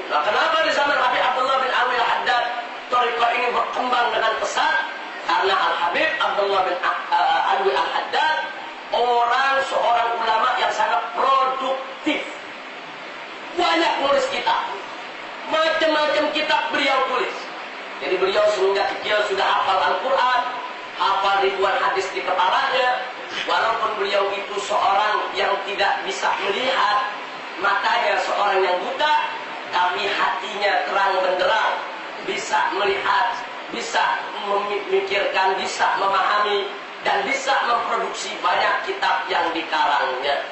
Nah, kenapa di zaman Habib Abdullah bin Alwi Al-Haddad thariqah ini berkembang dengan pesat? Karena Al-Habib Abdullah bin Alwi Al-Haddad seorang ulama yang sangat produktif. Banyak nulis kitab. Macam-macam kitab beliau tulis. Jadi beliau semenjak kecil sudah hafal Al-Quran, hafal ribuan hadis di kepalanya. Walaupun beliau itu seorang yang tidak bisa melihat, matanya seorang yang buta, tapi hatinya terang benderang, bisa melihat, bisa memikirkan, bisa memahami, dan bisa memproduksi banyak kitab yang dikarangnya.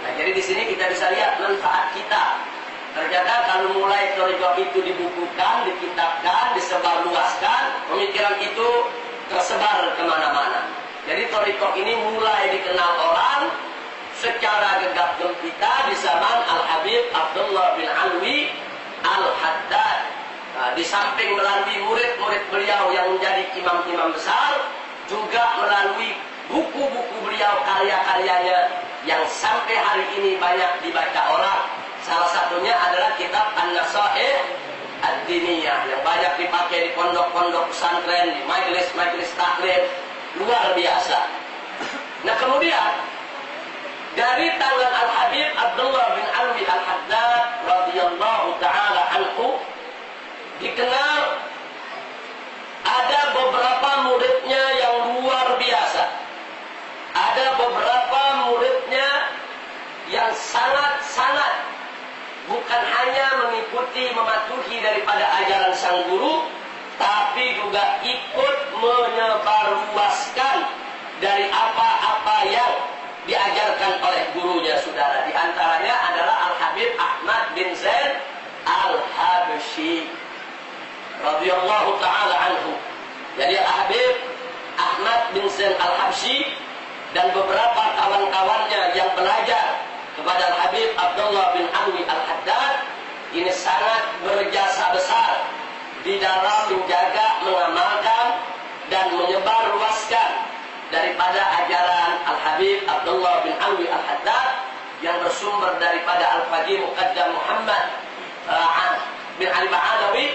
Nah, jadi di sini kita bisa lihat manfaat kita. Ternyata kalau mulai thariqah itu dibukukan, dikitabkan, disebarluaskan, pemikiran itu tersebar kemana-mana. Jadi thariqah ini mulai dikenal orang secara gegap gempita di zaman Al-Habib Abdullah bin Alwi Al-Haddad. Nah, di samping melalui murid-murid beliau yang menjadi imam-imam besar, juga melalui buku-buku beliau, karya-karyanya yang sampai hari ini banyak dibaca orang. Salah satunya adalah kitab An-Nasaih Ad-Diniyah yang banyak dipakai di pondok-pondok pesantren, di majelis-majelis taklim, luar biasa. Nah, kemudian dari tangan Al-Habib Abdullah bin Alwi Al-Haddad radhiyallahu taala anhu dikenal ada beberapa muridnya yang luar biasa. Ada beberapa muridnya yang sangat-sangat bukan hanya mengikuti, mematuhi daripada ajaran sang guru, tapi juga ikut menyebarluaskan dari apa-apa yang diajarkan oleh gurunya, saudara. Di antaranya adalah Al-Habib Ahmad bin Zain Al-Habsyi radhiyallahu taala anhu. Jadi Al-Habib Ahmad bin Zain Al-Habsyi dan beberapa kawan-kawannya yang belajar kepada Al-Habib Abdullah bin Alwi Al-Haddad ini sangat berjasa besar di dalam menjaga, mengamalkan, dan menyebarluaskan daripada ajaran Al-Habib Abdullah bin Alwi Al-Haddad yang bersumber daripada Al-Faqih Muqaddam Muhammad bin Ali Ba'alawi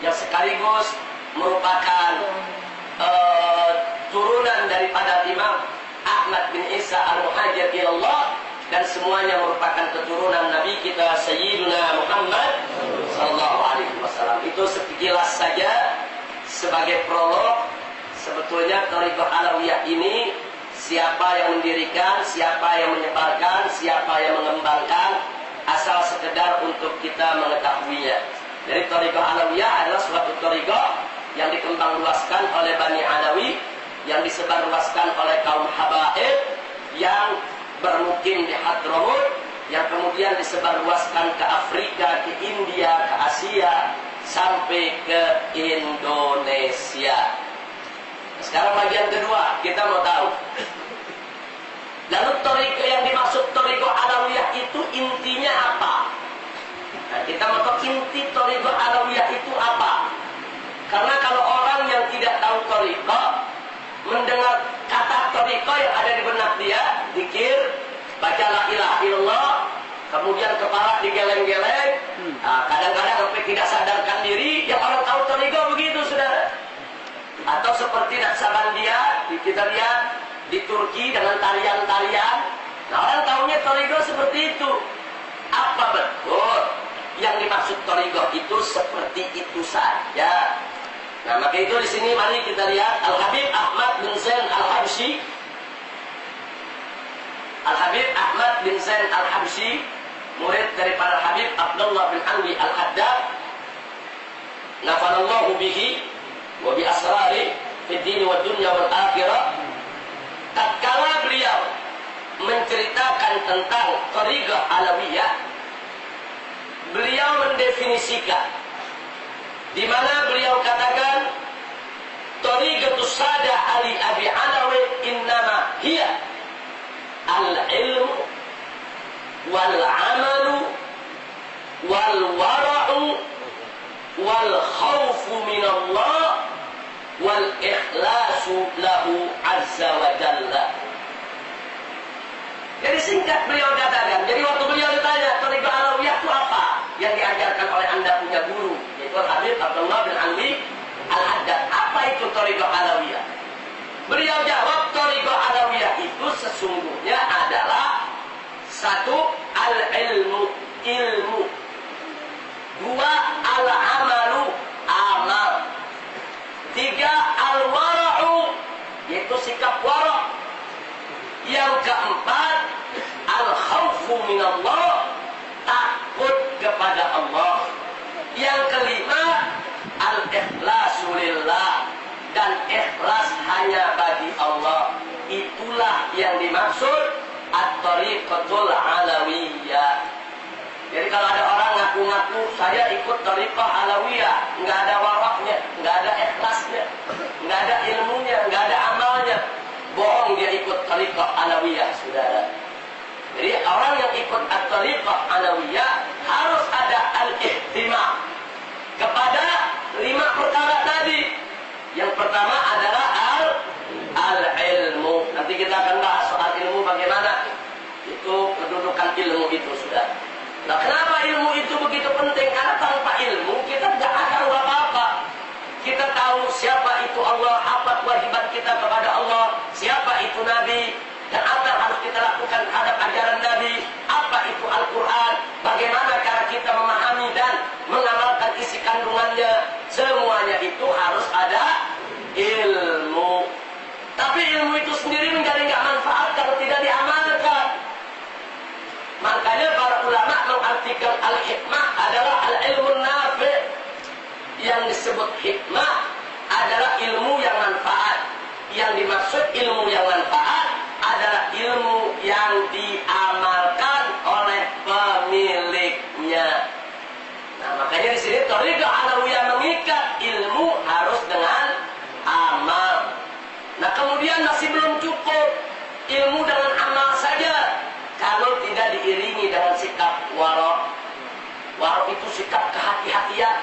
yang sekaligus merupakan turunan daripada Imam Ahmad bin Isa Al-Muhajir ilallah, dan semuanya merupakan keturunan Nabi kita Sayyiduna Muhammad sallallahu alaihi wasallam. Itu sekilas saja sebagai prolog. Sebetulnya thariqah Alawiyah ini siapa yang mendirikan, siapa yang menyebarkan, siapa yang mengembangkan, asal sekedar untuk kita mengetahuinya. Jadi thariqah Alawiyah adalah suatu thariqah yang dikembangluaskan oleh Bani Alawi, yang disebarluaskan oleh kaum habaib yang bermukim di Hadramut, yang kemudian disebarluaskan ke Afrika, ke India, ke Asia, sampai ke Indonesia. Sekarang bagian kedua, kita mau tahu. Lalu thariqah yang dimaksud thariqah Alawiyah itu intinya apa? Nah, kita mau tahu inti thariqah Alawiyah itu apa? Karena kalau orang yang tidak tahu thariqah, mendengar kata thariqah yang ada di benak dia, zikir, baca la ilaha illallah, kemudian kepala digeleng-geleng, kadang-kadang sampai tidak sadarkan diri, yang orang tahu thariqah begitu, saudara. Atau seperti Naksabandia, kita lihat di Turki dengan tarian-tarian. Nah, orang tahunya thariqah seperti itu. Apa betul yang dimaksud thariqah itu seperti itu saja? Nah, maka itu di sini mari kita lihat Al-Habib Ahmad bin Zain Al-Habsyi. Al-Habib Ahmad bin Zain Al-Habsyi, murid daripada Habib Abdullah bin Alwi Al-Haddad, nafanallahu bihi wa bi asrari fid din wa dunya wal akhirah. Tatkala beliau menceritakan tentang thariqah Alawiyah, beliau mendefinisikan, di mana beliau katakan thariqatus sada ali abi alawi innama hiya al-ilmu wal amalu wal wara'u wal khawfu minallah wal ikhlasu lahu azza wa jalla. Jadi singkat beliau katakan, jadi waktu beliau ditanya thariqah Alawiyah itu apa, yang diajarkan oleh Anda punya guru, yaitu Habib Abdullah bin Alwi Al-Haddad. Apa itu Thariqah Alawiyah? Beliau jawab, Thariqah Alawiyah itu sesungguhnya adalah satu, al-ilmu, ilmu. Dua, al-amalu, amal. Tiga, al-wara'u, yaitu sikap wara'. Yang keempat, al-khawfu minallah, takut kepada Allah. Yang kelima, al-ikhlasu lillah, dan ikhlas hanya bagi Allah. Itulah yang dimaksud at-thariqatul alawiyah. Jadi kalau ada orang ngaku-ngaku saya ikut thariqah alawiyah, nggak ada waraknya, nggak ada ikhlasnya, nggak ada ilmunya, nggak ada amalnya, bohong dia ikut thariqah alawiyah, saudara. Jadi orang yang ikut at-thariqah alawiyah harus ada al-ihtimam kepada 5 perkara tadi. Yang pertama adalah al-ilmu. Nanti kita akan bahas soal ilmu bagaimana itu kedudukan ilmu itu, sudah. Nah, kenapa ilmu itu begitu penting? Karena tanpa ilmu kita tidak akan apa-apa. Kita tahu siapa itu Allah, apa kewajiban kita kepada Allah, siapa itu Nabi, dan apa yang harus kita lakukan terhadap ajaran Nabi, apa itu Al-Quran, bagaimana cara kita memahami dan mengamalkan isi kandungannya. Semuanya itu harus ada ilmu. Tapi ilmu itu sendiri menjadi nggak manfaat kalau tidak diamalkan. Makanya para ulama mengartikan al-hikmah adalah al-ilmu nafi'. Yang disebut hikmah adalah ilmu yang manfaat. Yang dimaksud ilmu yang manfaat adalah ilmu yang diamalkan oleh pemiliknya. Nah, makanya di sini Thariqah Alawiyah mengikat ilmu harus dengan amal. Nah, kemudian masih belum cukup ilmu dengan amal saja kalau tidak diiringi dengan sikap wara'. Wara' itu sikap kehati-hatian.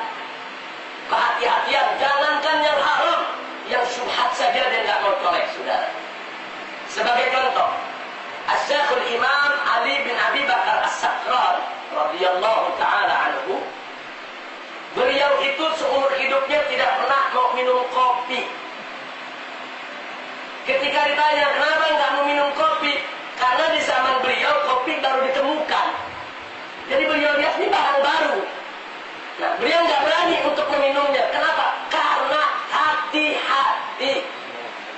Kehati-hatian, jangankan yang haram, yang syubhat saja dia nggak mau colek, saudara. Sebagai contoh, Asy-Syekhul Imam Ali bin Abi Bakar As-Sakran radhiyallahu taala anhu, beliau itu seumur hidupnya tidak pernah mau minum kopi. Ketika ditanya kenapa nggak mau minum kopi, karena di zaman beliau kopi baru ditemukan. Jadi beliau lihat ini barang baru. Nah, beliau nggak berani untuk meminumnya. Kenapa? Karena hati-hati.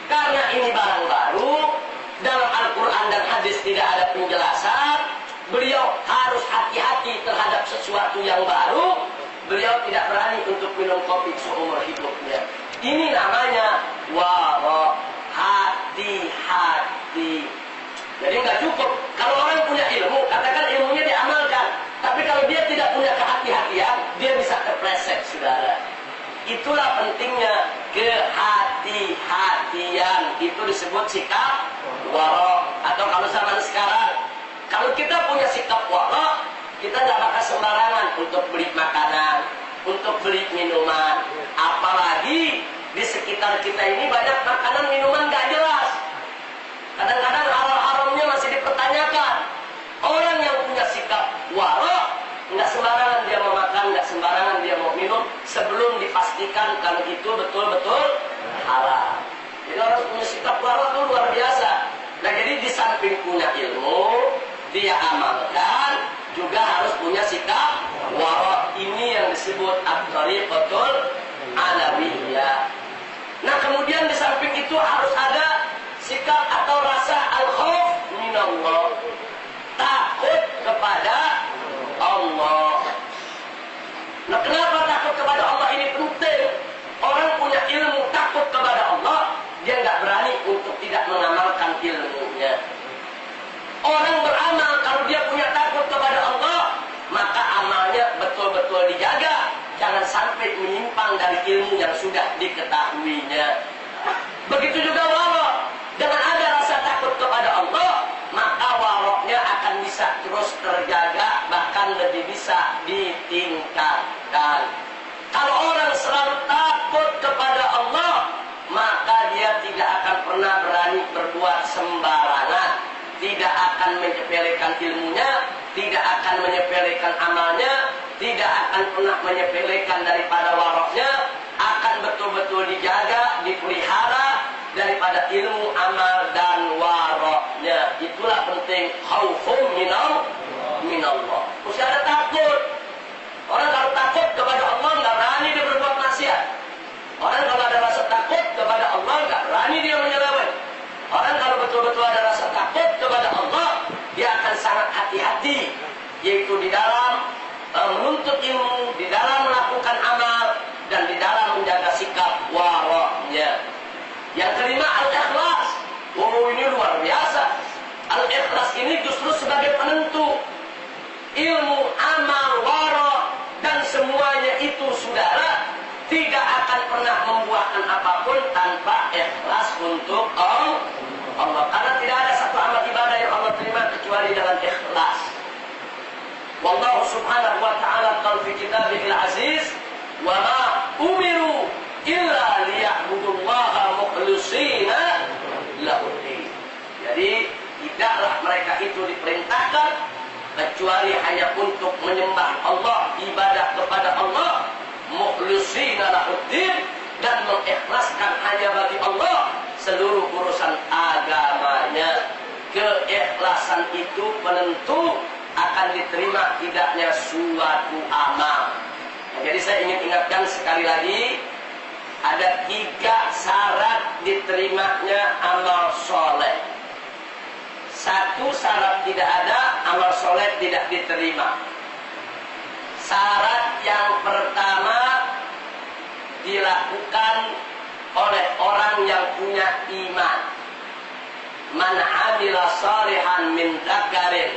Karena ini barang baru, dalam Al-Quran dan hadis tidak ada penjelasan. Beliau harus hati-hati terhadap sesuatu yang baru. Beliau tidak berani untuk minum kopi seumur hidupnya. Ini namanya wara', hati-hati. Jadi nggak cukup. Kalau orang punya ilmu, katakan ilmunya diamalkan. Tapi kalau dia tidak punya kehati-hatian, dia bisa terpleset, saudara. Itulah pentingnya kehati-hatian. Itu disebut sikap wara'. Atau kalau zaman sekarang, kalau kita punya sikap wara', kita nggak bakal sembarangan untuk beli makanan, untuk beli minuman. Apalagi di sekitar kita ini banyak makanan minuman nggak jelas. Kadang-kadang halal-haramnya masih dipertanyakan. Orang yang punya sikap wara', nggak sembarangan dia mau makan, nggak sembarangan dia mau minum sebelum dipastikan kalau itu betul-betul halal. Jadi orang punya sikap wara' itu luar biasa. Nah, jadi di samping punya ilmu, dia amalkan, juga harus punya sikap wara'. Ini yang disebut at-thariqatul alawiyah. Nah, kemudian di samping itu harus ada sikap atau rasa al-khauf minallah, takut kepada Allah. Nah, kenapa takut kepada Allah ini penting? Orang punya ilmu takut kepada Allah, dia nggak berani untuk tidak mengamalkan ilmunya. Orang beramal kalau dia punya takut kepada Allah, maka amalnya betul-betul dijaga, jangan sampai menyimpang dari ilmu yang sudah diketahuinya. Begitu juga wara'. Dengan ada rasa takut kepada Allah, maka waroknya akan bisa terus terjaga, bahkan lebih bisa ditingkatkan. Kalau orang selalu takut kepada Allah, maka dia tidak akan pernah berani berbuat sembarangan, tidak akan menyepelekan ilmunya, tidak akan menyepelekan amalnya, tidak akan pernah menyepelekan daripada waroknya, akan betul-betul dijaga, dipelihara daripada ilmu, amal, dan waroknya. Itulah penting khaufum minallah. Mesti ada takut. Orang kalau takut kepada Allah nggak berani dia berbuat maksiat. Orang kalau ada rasa takut kepada Allah nggak berani dia menyeleweng. Orang kalau betul-betul ada rasa takut kepada Allah, dia akan sangat hati-hati, yaitu di dalam menuntut ilmu, di dalam melakukan amal, dan di dalam menjaga sikap waroknya. Yang kelima, al-ikhlas. Oh, ini luar biasa. Al-ikhlas ini justru sebagai penentu ilmu, amal, warok, dan semuanya itu, saudara, tidak akan pernah membuahkan apapun tanpa ikhlas untuk Allah. Karena tidak ada satu amal ibadah yang Allah terima kecuali dengan ikhlas. Wallahu subhanahu wa ta'ala qala fi kitabihil aziz, wa ma umiru illa liya'budullaha mukhlishina lahud-din. Jadi tidaklah mereka itu diperintahkan kecuali hanya untuk menyembah Allah, ibadah kepada Allah, mukhlishina lahud-din, dan mengikhlaskan hanya bagi Allah seluruh urusan agamanya. Keikhlasan itu penentu akan diterima tidaknya suatu amal. Jadi saya ingin ingatkan sekali lagi, ada 3 syarat diterimanya amal soleh. 1 syarat tidak ada, amal soleh tidak diterima. Syarat yang pertama dilakukan oleh orang yang punya iman. Man amila salihan min dzakarin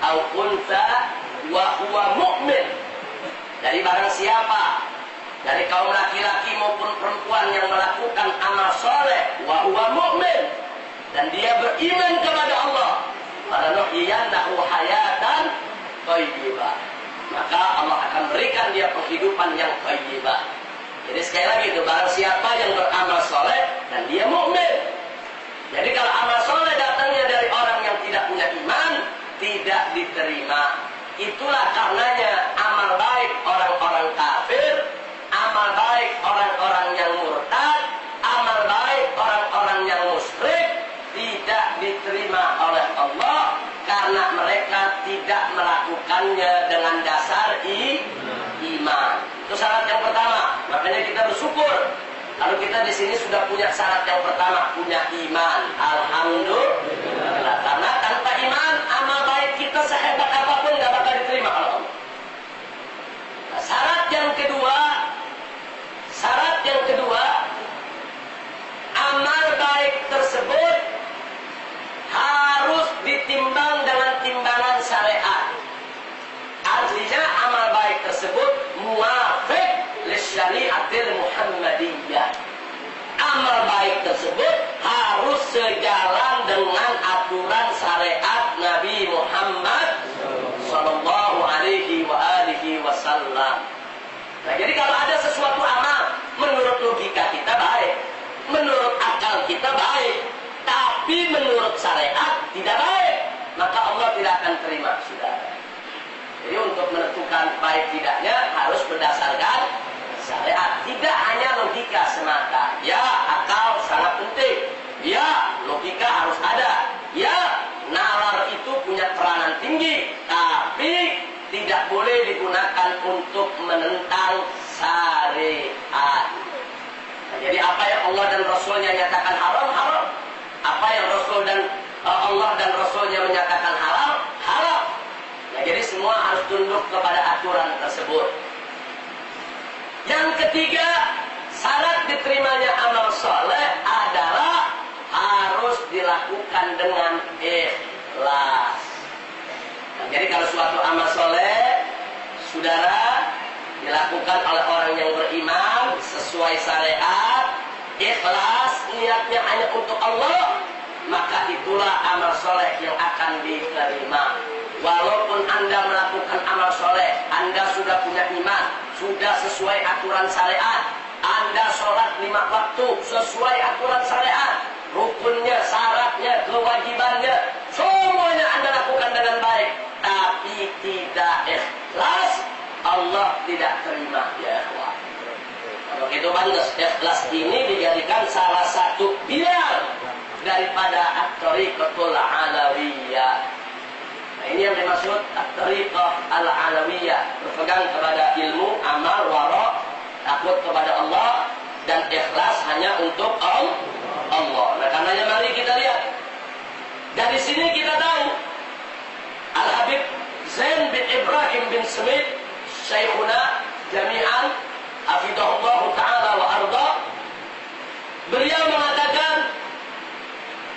aw untha wa huwa mu'min. Dari barang siapa dari kaum laki-laki maupun perempuan yang melakukan amal soleh, wa huwa mu'min, dan dia beriman kepada Allah, falanuhyiyannahu hayatan thayyibah, maka Allah akan berikan dia penghidupan yang thayyibah. Jadi sekali lagi itu, barang siapa yang beramal soleh dan dia mukmin. Jadi kalau amal soleh datangnya dari orang yang tidak punya iman, tidak diterima. Itulah karenanya amal baik orang-orang kafir, amal baik orang-orang yang murtad, amal baik orang-orang yang musyrik tidak diterima oleh Allah karena mereka tidak melakukannya dengan dasar iman. Itu syarat yang pertama. Makanya kita bersyukur kalau kita di sini sudah punya syarat yang pertama, punya iman. Alhamdulillah. Karena tanpa iman, amal baik kita sehebat apapun nggak bakal diterima oleh Allah. Nah, syarat yang kedua, amal baik tersebut harus ditimbang dengan timbangan syariat. Artinya amal baik tersebut muwafiq lisyariatil Muhammadiyah. Amal baik tersebut harus sejalan dengan aturan syariat Nabi Muhammad sallallahu alaihi wasallam. Nah, jadi kalau ada sesuatu amal menurut logika kita baik, menurut akal kita baik, tapi menurut syariat tidak baik, maka Allah tidak akan terima, saudara. Jadi untuk menentukan baik tidaknya harus berdasarkan syariat, tidak hanya logika semata. Ya, akal sangat penting. Ya, logika harus ada. Ya, nalar itu punya peranan tinggi, tapi tidak boleh digunakan untuk menentang syariat. Nah, jadi apa yang Allah dan Rasulnya nyatakan haram, haram. Apa yang Allah dan Rasulnya menyatakan halal, halal. Nah, jadi semua harus tunduk kepada aturan tersebut. Yang ketiga, syarat diterimanya amal soleh adalah harus dilakukan dengan ikhlas. Nah, jadi kalau suatu amal soleh, saudara, dilakukan oleh orang yang beriman sesuai syariat, ikhlas, niatnya hanya untuk Allah, maka itulah amal soleh yang akan diterima. Walaupun Anda melakukan amal soleh, Anda sudah punya iman, sudah sesuai aturan syariat, Anda sholat 5 waktu sesuai aturan syariat, rukunnya, syaratnya, kewajibannya, semuanya Anda lakukan dengan baik, tapi tidak ikhlas, Allah tidak terima, ya ikhwan. Kalau itu pantas, ikhlas ini dijadikan salah satu pilar daripada at-tariqatul alawiyah. Nah, ini yang dimaksud at-tariqah al-alawiyah, berpegang kepada ilmu, amal, wara, takut kepada Allah, dan ikhlas hanya untuk Allah. Nah, karenanya mari kita lihat. Dari sini kita tahu Al-Habib Zain bin Ibrahim bin Smith, Syekhuna jami'an, hafidhahullah ta'ala wa arda, beliau mengatakan,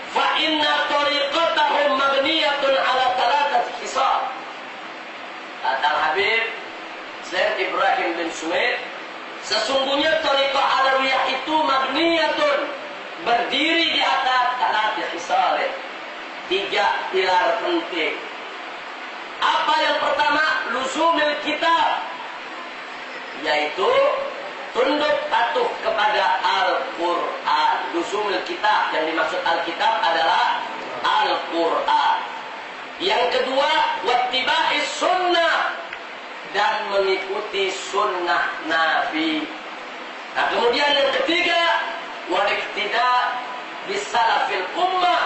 fa inna tariqatahum mabniyatun ala thalathati khisal. Kata Al-Habib Zain Ibrahim bin Smith, sesungguhnya tariqah alawiyah itu mabniyatun, berdiri di atas thalathati khisal, 3 pilar penting. Apa yang pertama? Luzumil kitab, yaitu tunduk patuh kepada Al-Quran. Luzumil kitab, yang dimaksud Al-Kitab adalah Al-Quran. Yang kedua, wattiba'is sunnah, dan mengikuti sunnah Nabi. Nah, kemudian yang ketiga, waliktida bisalafil ummah,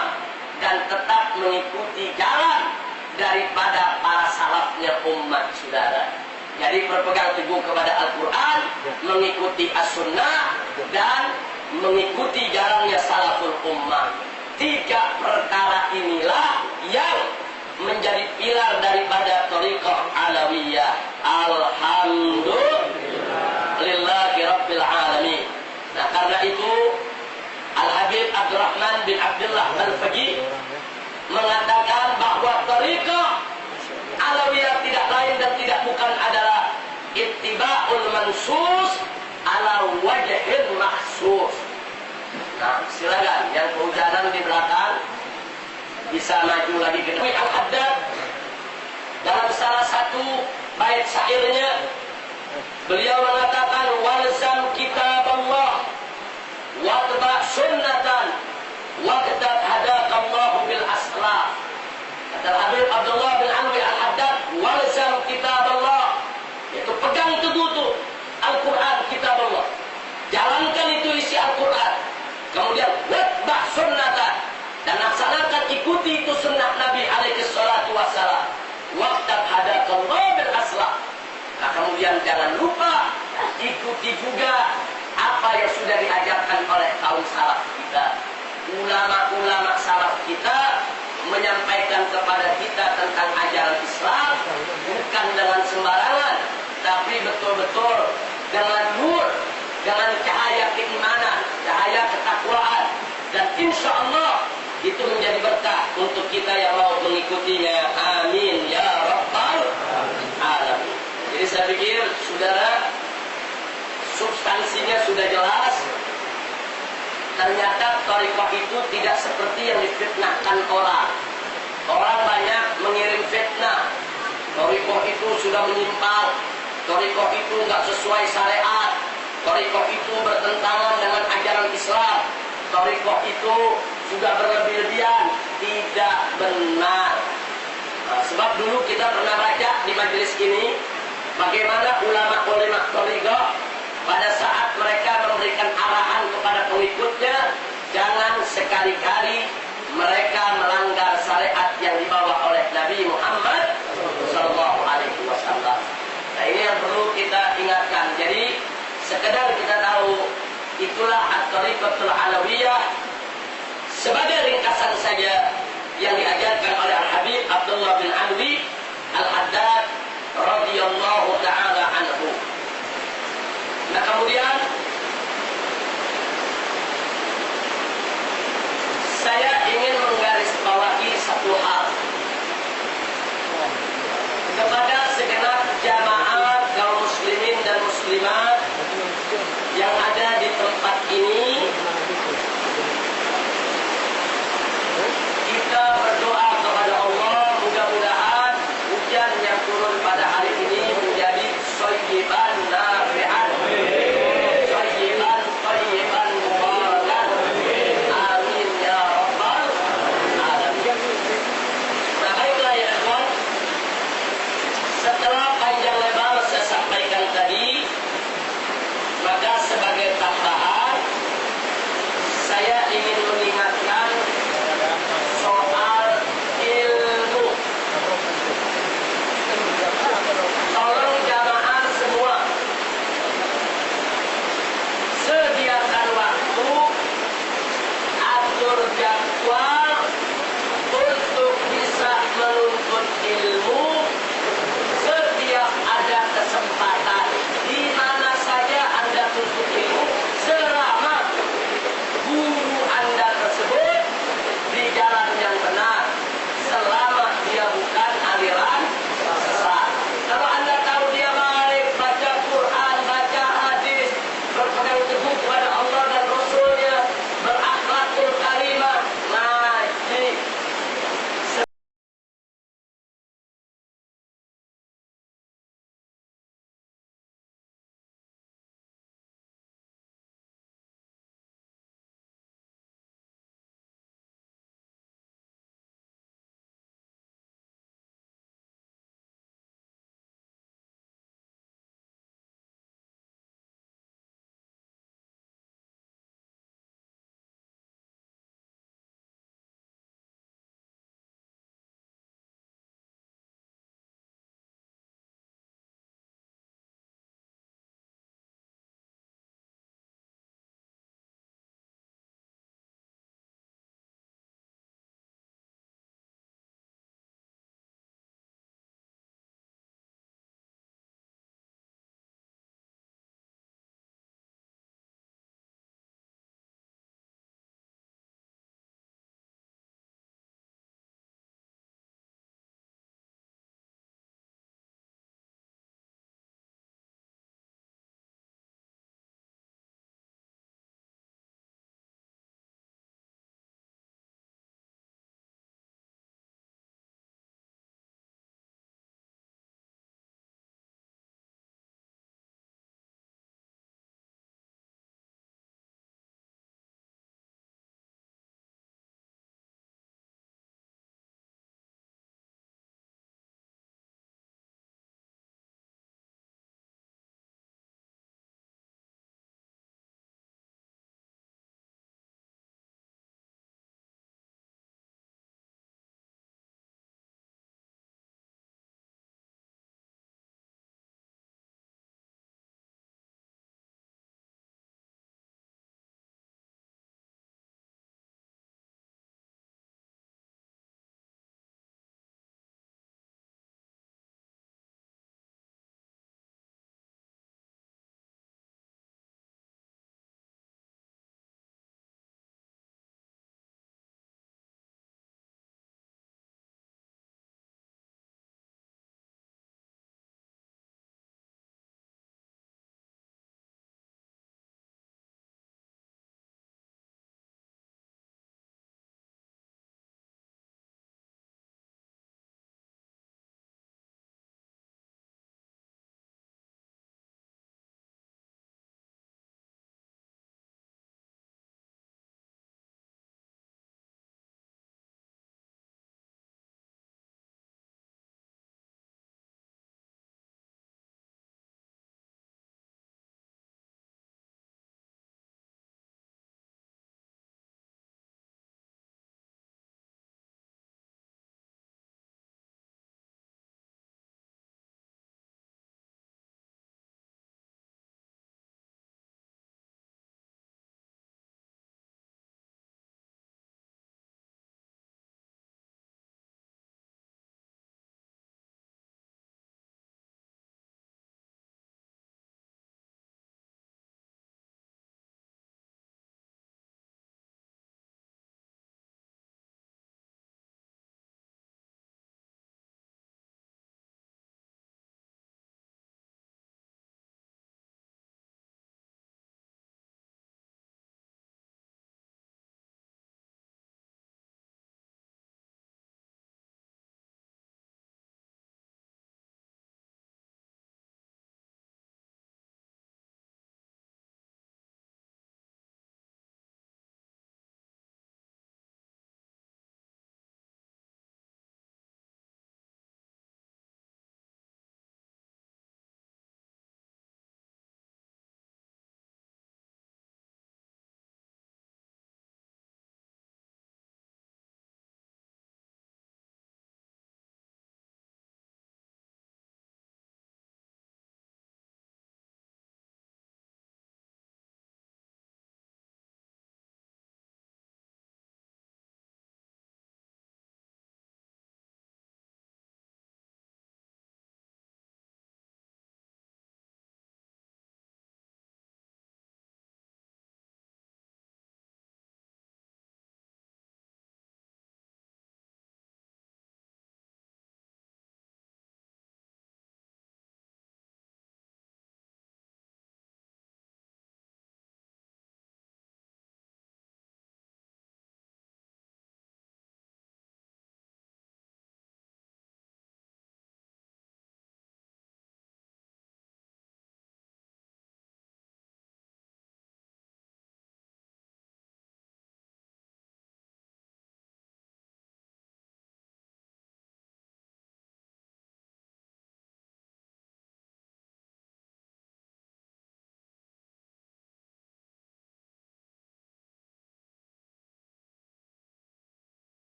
dan tetap mengikuti jalan daripada para salafnya umat, saudara. Jadi berpegang teguh kepada Al-Quran, mengikuti as-sunnah, dan mengikuti jalannya salaful ummah. 3 perkara inilah yang menjadi pilar daripada tariqah alawiyah. Alhamdulillahi Rabbil Alamin. Nah, karena itu Al-Habib Abdurrahman bin Abdullah Al-Faqih mengatakan bahwa tariqah alawiyah tidak lain dan tidak bukan adalah ittiba'ul mansus ala wajhin mahsus. Nah, silakan yang kehujanan di belakang bisa maju lagi ke depan. Al-Haddad dalam salah satu bait syairnya beliau mengatakan, walzam kitab Allah watba sunnatan waqtat hadakallahu bil aslah. Kata Habib Abdullah bin Alwi Al-Haddad, walzam kitab Allah, itu pegang teguh tuh Al-Quran, kitab Allah, jalankan itu isi Al-Quran. Kemudian watba sunnatan, dan laksanakan, ikuti itu sunnah Nabi alaihi salatu wassalam. Waqtat hadakallahu bil aslah. Nah, kemudian jangan lupa ikuti juga apa yang sudah diajarkan oleh kaum salaf kita. Ulama-ulama salaf kita menyampaikan kepada kita tentang ajaran Islam bukan dengan sembarangan, tapi betul-betul dengan nur, dengan cahaya keimanan, cahaya ketakwaan, dan insya Allah itu menjadi berkah untuk kita yang mau mengikutinya. Amin ya rabbal alamin. Jadi saya pikir saudara, substansinya sudah jelas. Ternyata tariqah itu tidak seperti yang difitnahkan orang. Orang banyak mengirim fitnah. Tariqah itu sudah menyimpang. Tariqah itu nggak sesuai syariat. Tariqah itu bertentangan dengan ajaran Islam. Tariqah itu juga berlebih-lebihan. Tidak benar. Nah, sebab dulu kita pernah baca di majelis ini bagaimana ulama-ulama tariqah pada saat mereka memberikan arahan kepada pengikutnya, jangan sekali-kali mereka melanggar syariat yang dibawa oleh Nabi Muhammad SAW. Nah, ini yang perlu kita ingatkan. Jadi sekedar kita tahu, itulah at-tariqatul alawiyah sebagai ringkasan saja yang diajarkan oleh Al-Habib Abdullah bin Alwi Al-Haddad radhiyallahu ta'ala anhu. Nah, kemudian saya ingin menggarisbawahi satu hal kepada segenap jamaah kaum muslimin dan muslimat yang ada di tempat ini. Kita berdoa kepada Allah, mudah-mudahan hujan yang turun pada hari ini menjadi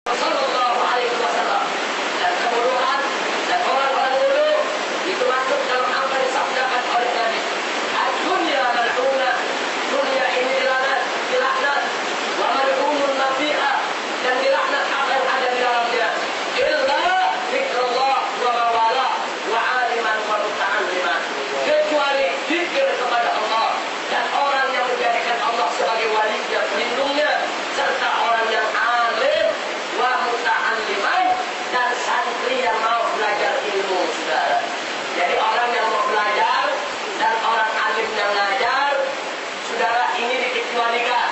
Sallallahu Alaihi Wasallam. Dan kebodohan dan orang-orang bodoh itu masuk dalam apa yang disabdakan oleh Nabi. Dunia mal'una, dunia ini dilaknat, wa mal'unun ma fiha, dan dilaknat apa yang ada di dalamnya. Illa zikrullah wa mawala wa aliman wa muta'alliman. Kecuali zikir kepada Allah dan orang yang menjadikan Allah sebagai walinya, pelindungnya, serta orang yang alim wa muta'alliman, dan santri yang mau belajar ilmu, saudara. Jadi orang yang mau belajar dan orang alim yang ngajar, saudara, ini dikecualikan.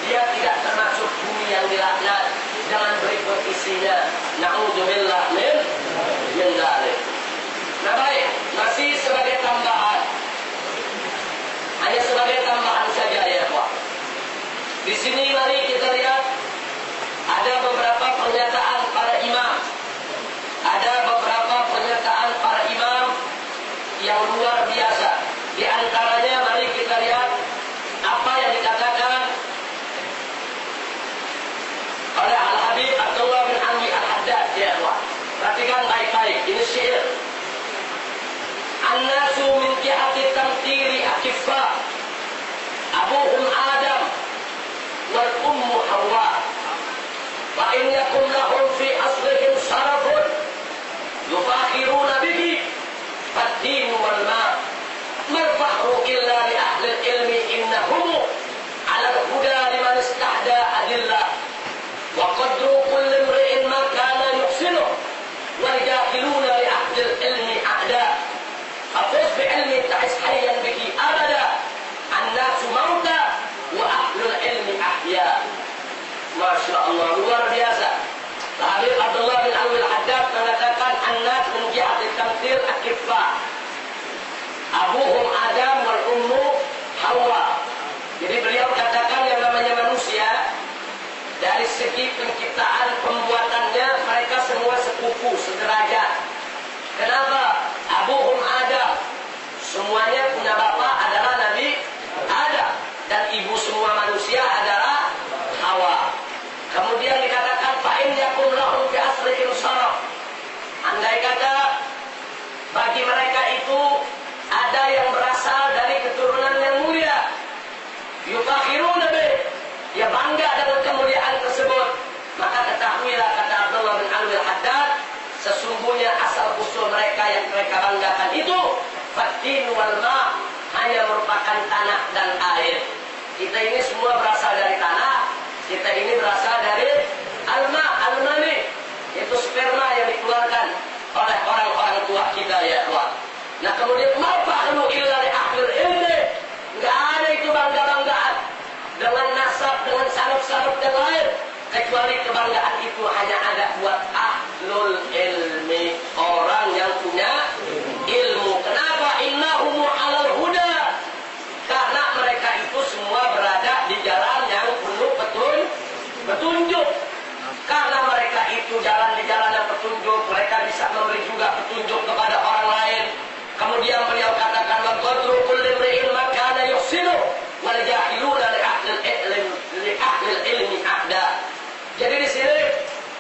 Dia tidak termasuk bumi yang dilaknat. Jangan berikut isinya. Na'udzubillah min dzalik. Nah baik, masih sebagai tambahan. Hanya sebagai tambahan saja ya Pak. Di sini mari kita lihat ada beberapa pernyataan para imam. Ada beberapa pernyataan para imam yang luar biasa. Di antaranya mari kita lihat apa yang dikatakan oleh Al-Habib Abdullah bin Alwi Al-Haddad ya Allah. Perhatikan baik-baik, ini syair. An-nasu min jihati tamthili akiffa, abuhum Adam wal ummu Hawa, wa in yakum lahum fi aslihim sarafun yufakhiruna bihi fad-din wal ma' marfa'u illa li ahli al-ilmi innahum 'ala al-huda liman istahda adillah wa qadru kulli imri'in ma kana yuhsinu wal jahiluna li ahli al-ilmi a'da afuz bi ilmi ta'is hayyan bihi abada an-nasu mauta wa ahli al-ilmi ahya. Masya Allah, luar biasa. Habib Abdullah bin Alwi Al-Haddad mengatakan an-nas min jihati tamthil akiffa, abuhum Adam wal ummu Hawa. Jadi beliau katakan yang namanya manusia dari segi penciptaan pembuatannya mereka semua sepupu, sederajat. Kenapa? Abuhum Adam, semuanya punya bapak adalah Nabi Adam, dan ibu semua manusia adalah Hawa. Kemudian dikatakan fa'in yakum lahum fi aslihim saraf. Andai kata bagi mereka itu ada yang berasal dari keturunan yang mulia, yufakhiruna bih, dia bangga dengan kemuliaan tersebut, maka ketahuilah, kata Abdullah bin Alwi Al-Haddad, sesungguhnya asal usul mereka yang mereka banggakan itu fad-din wal ma', hanya merupakan tanah dan air. Kita ini semua berasal dari tanah, kita ini berasal dari al-mani, itu sperma yang dikeluarkan oleh orang-orang tua kita ya Allah. Nah kemudian mafa'lu illa li ahli ilmi, enggak ada itu bangga-banggaan dengan nasab, dengan saraf-saraf dan lain, kecuali kebanggaan itu hanya ada buat ahlul ilmi, orang yang punya ilmu. Kenapa? Innahum 'alal huda, karena mereka itu semua berada di jalan yang penuh petunjuk. Karena mereka itu jalan di jalan yang petunjuk, mereka bisa memberi juga petunjuk kepada orang lain. Kemudian beliau katakan wa qadru kulli imri'in ma kana yuhsinu wal jahiluna li ahli ilmi ahda. Jadi di sini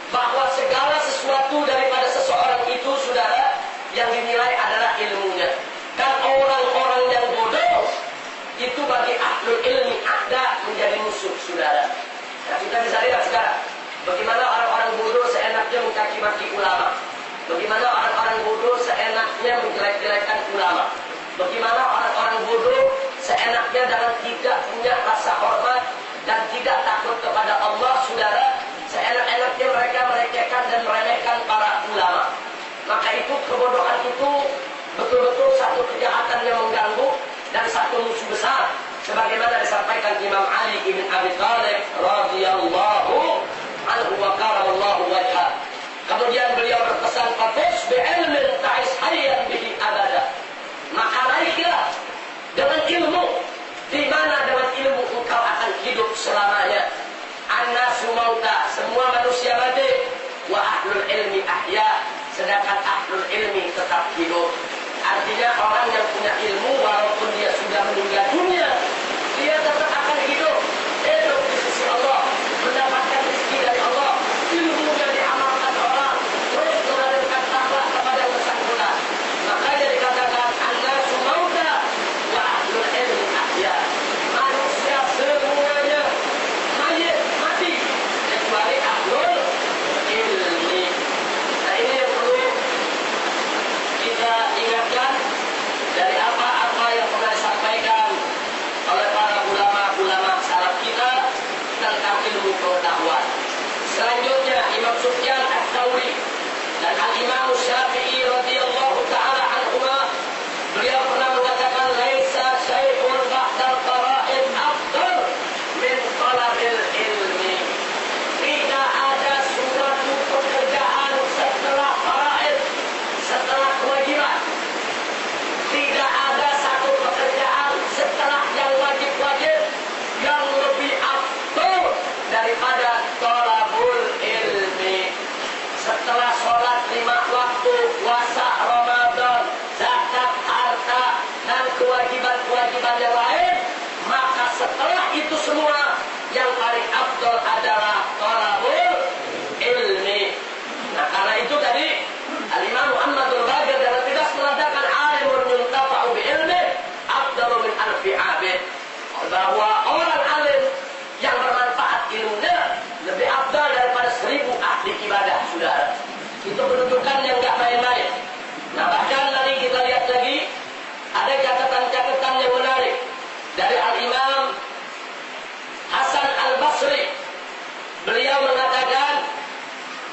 bahwa segala sesuatu daripada seseorang itu, saudara, yang dinilai adalah ilmunya. Dan orang-orang yang bodoh itu bagi ahlul ilmi ahda menjadi musuh, saudara. Nah, kita bisa lihat sekarang bagaimana orang-orang bodoh seenaknya mencaci maki ulama. Bagaimana orang-orang bodoh seenaknya menjelek-jelekan ulama. Bagaimana orang-orang bodoh seenaknya dengan tidak punya rasa hormat dan tidak takut kepada Allah, saudara. Seenak-enaknya mereka melecehkan dan meremehkan para ulama. Maka itu kebodohan itu betul-betul satu kejahatan yang mengganggu dan satu musuh besar. Sebagaimana disampaikan Imam Ali bin Abi Thalib radhiyallahu anhu wa karamallahu wajhah. Kemudian beliau berpesan, "Fafus bi'ilmin ta'is hayyan bihi abada." Maka raihlah dengan ilmu, di mana dengan ilmu engkau akan hidup selamanya. An-nasu mauta, semua manusia mati, wa ahlul ilmi ahya, sedangkan ahlul ilmi tetap hidup. Artinya orang yang punya ilmu walaupun dia sudah meninggal dunia, dia tetap akan hidup di sisi Allah, mendapatkan rezeki dari Allah, ilmunya tidak ada satu pekerjaan setelah yang wajib-wajib yang lebih afdal daripada thalabul ilmi. Setelah sholat 5 waktu, puasa Ramadan, zakat harta, dan kewajiban-kewajiban yang lain, maka setelah itu semua yang paling afdal adalah thalabul ilmi. Nah, karena itu tadi Al-Imam Muhammadul Baqir dengan tegas mengatakan alimun yuntafa'u bi ilmi afdalu min alfi abid, bahwa orang alim yang bermanfaat ilmunya lebih afdal daripada 1000 ahli ibadah, saudara. Itu penunjukan yang nggak main-main. Nah, bahkan nanti kita lihat lagi ada catatan-catatan yang menarik dari Al-Imam Hasan Al-Basri. Beliau mengatakan,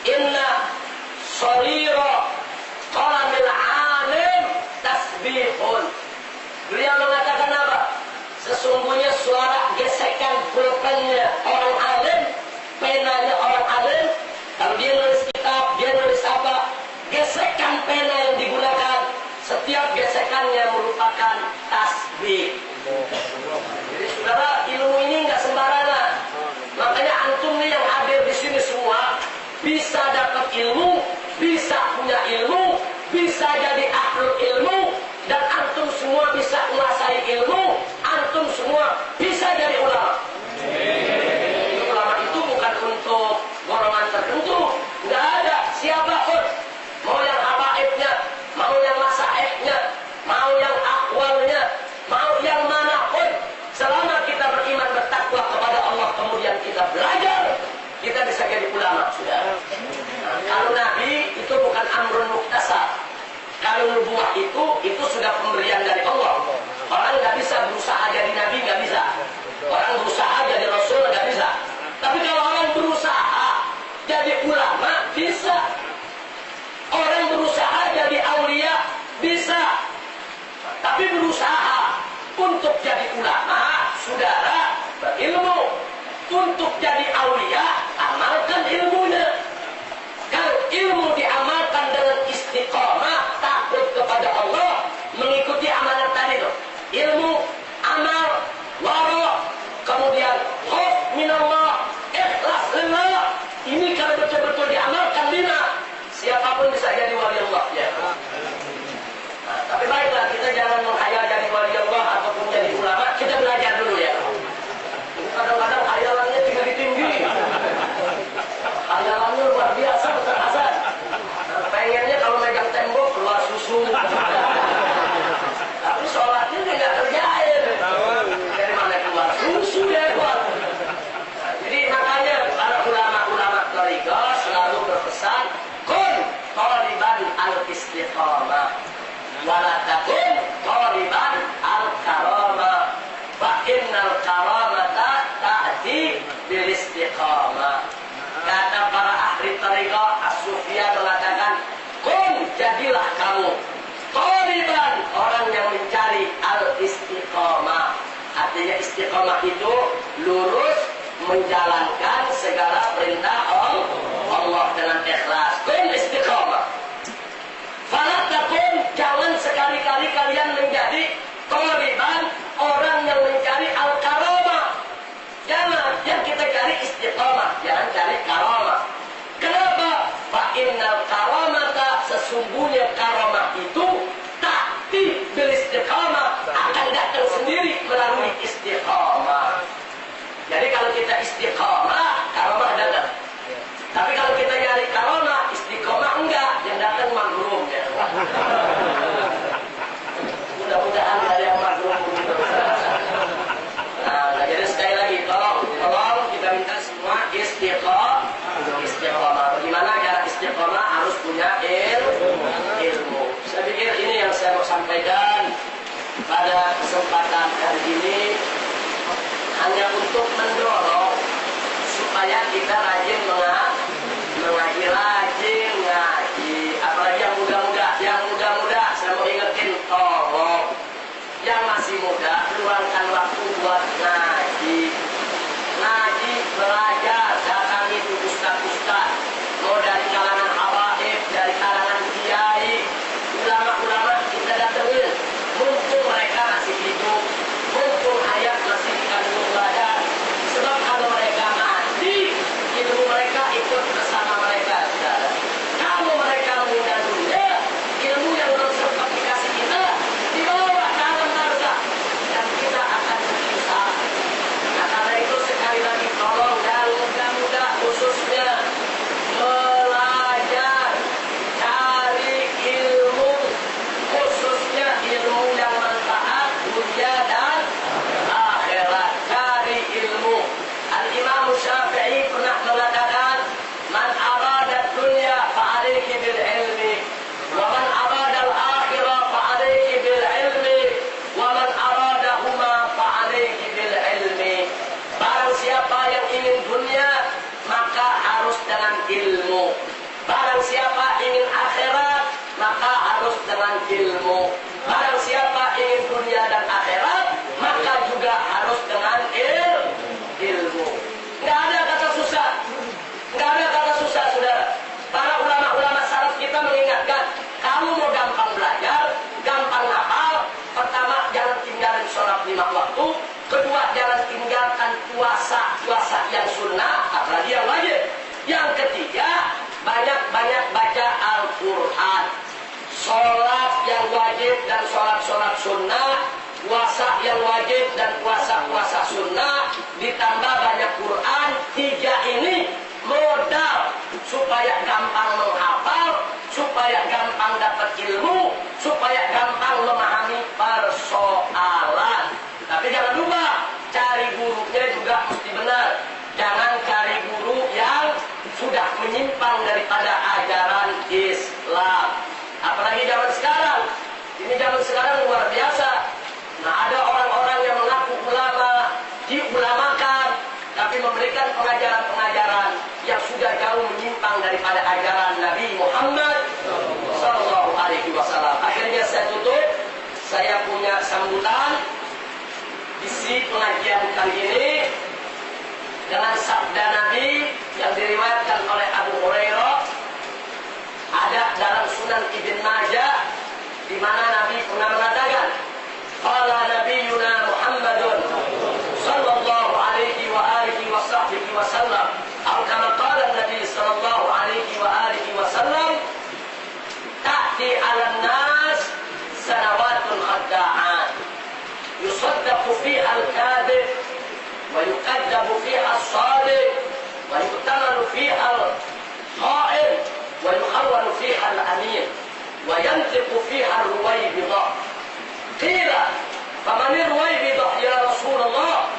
inna sorira qalamil alim tasbihun. Beliau mengatakan apa? Sesungguhnya suara gesekan pulpennya orang alim, penanya orang alim, kalau dia nulis kitab, dia nulis apa, gesekan pena yang digunakan, setiap gesekannya merupakan tasbih. Jadi saudara, ilmu ini nggak sembarangan. Makanya antum nih yang hadir di sini semua bisa dapat ilmu, bisa punya ilmu, bisa jadi ahlul ilmu, dan antum semua bisa menguasai ilmu, antum semua bisa jadi ulama. Ulama itu bukan untuk golongan tertentu, nggak ada siapapun, mau yang habaibnya, mau yang masaibnya, mau yang akwalnya, mau yang manapun, selama kita beriman bertakwa kepada Allah kemudian kita belajar, kita bisa jadi ulama, sudah. Nah, kalau nabi itu bukan amrun muktasab. Kalau nubuah itu sudah pemberian dari Allah. Orang nggak bisa berusaha jadi nabi, nggak bisa. Orang berusaha jadi rasul, nggak bisa. Tapi kalau orang berusaha jadi ulama, bisa. Orang berusaha jadi aulia, bisa. Tapi berusaha untuk jadi ulama, saudara, berilmu. Untuk jadi aulia, amalkan ilmunya. Kalau ilmu diamalkan dengan istiqomah, takut kepada Allah, mengikuti amalan tadi itu, ilmu, amal, wara, kemudian khauf minallah, ikhlas lillah. Ini kalau betul-betul diamalkan 5, siapapun bisa jadi wali Allah, ya. Nah, tapi baiklah, kita jangan menghayal jadi wali Allah ataupun jadi ulama, kita belajar dulu, ya. Kadang-kadang hayalannya tinggi-tinggi, hayalannya luar biasa, Ustaz Hasan. Pengennya kalau megang tembok keluar susu, tapi sholatnya nggak kerjain. Dari mana keluar susu ya, keluar. Nah, jadi makanya para ulama-ulama thariqah selalu berpesan, kun thaliban al-istiqamah, wala takun thaliban al-karamah, fa innal karamata ta'ti bil istiqamah. Kata para ahli thariqah, as-sufiyah mengatakan, kun, jadilah kamu thaliban, orang yang mencari al-istiqamah. Artinya istiqamah itu lurus menjalankan segala perintah Allah dengan ikhlas. Kun istiqamah. Fala takun, jangan sekali-kali kalian menjadi thaliban, orang yang mencari al-karamah. Jangan, yang kita cari istiqamah, jangan cari karamah. Kenapa? Fa innal karamata, sesungguhnya karamah itu ta'ti bil istiqamah, akan datang sendiri melalui istiqamah. Jadi kalau kita istiqamah, karamah datang. Tapi kalau kita nyari karamah, istiqamah enggak, yang datang maghrub, ya. Mudah-mudahan ada yang maghrub. Nah, jadi sekali lagi, tolong kita minta semua istiqamah. Bagaimana cara istiqamah? Harus punya ilmu. Saya pikir ini yang saya mau sampaikan pada kesempatan kali ini, hanya untuk mendorong supaya kita rajin mengaji, rajin ngaji. Apalagi yang muda-muda, saya mau ingetin, tolong yang masih muda, luangkan waktu buat ngaji, belajar, datangi ustaz-ustaz, mau dari kalangan habaib, dari kalangan kiai, ulama-ulama kita datengin, harus dengan ilmu. Barang siapa ingin dunia dan akhirat, maka juga harus dengan ilmu. Nggak ada kata susah. Nggak ada kata susah, saudara. Para ulama-ulama salaf kita mengingatkan, kamu mau gampang belajar, gampang hafal, pertama jangan tinggalin sholat 5 waktu, kedua jangan tinggalkan puasa yang sunnah, apalagi yang wajib. Yang ketiga, banyak-banyak baca Al-Quran. Sholat yang wajib dan sholat-sholat sunnah, puasa yang wajib dan puasa-puasa sunnah, ditambah banyak Quran. 3 ini modal supaya gampang menghafal, supaya gampang dapat ilmu, supaya gampang memahami persoalan. Tapi jangan lupa, cari gurunya juga mesti benar. Jangan cari guru yang sudah menyimpang daripada ajaran Islam. Apalagi zaman sekarang. Ini zaman sekarang luar biasa. Nah, ada orang-orang yang mengaku ulama, diulamakan, tapi memberikan pengajaran-pengajaran yang sudah jauh menyimpang daripada ajaran Nabi Muhammad Sallallahu Alaihi Wasallam. Akhirnya saya tutup. Saya punya sambutan isi pengajian kali ini dengan sabda Nabi yang diriwayatkan oleh Abu Hurairah, ada dalam Sunan Ibn Majah, di mana Nabi pernah mengatakan, qala nabiyuna Muhammadun sallallahu alaihi wa alihi wa sahbihi wa sallam, atau kama qala Nabi sallallahu alaihi wa alihi wa sallam, ta'ti 'alan nas sanawatun khadda'an yusaddaqu fiha al-kadhib wa yukadzabu fiha as-sadiq wa yu'tamanu fiha al-kha'in wa yukhawwanu fiha al-amin wa yantiqu fiha ar-ruwaybidah. Qila faman ar-ruwaybidah ya Rasulullah?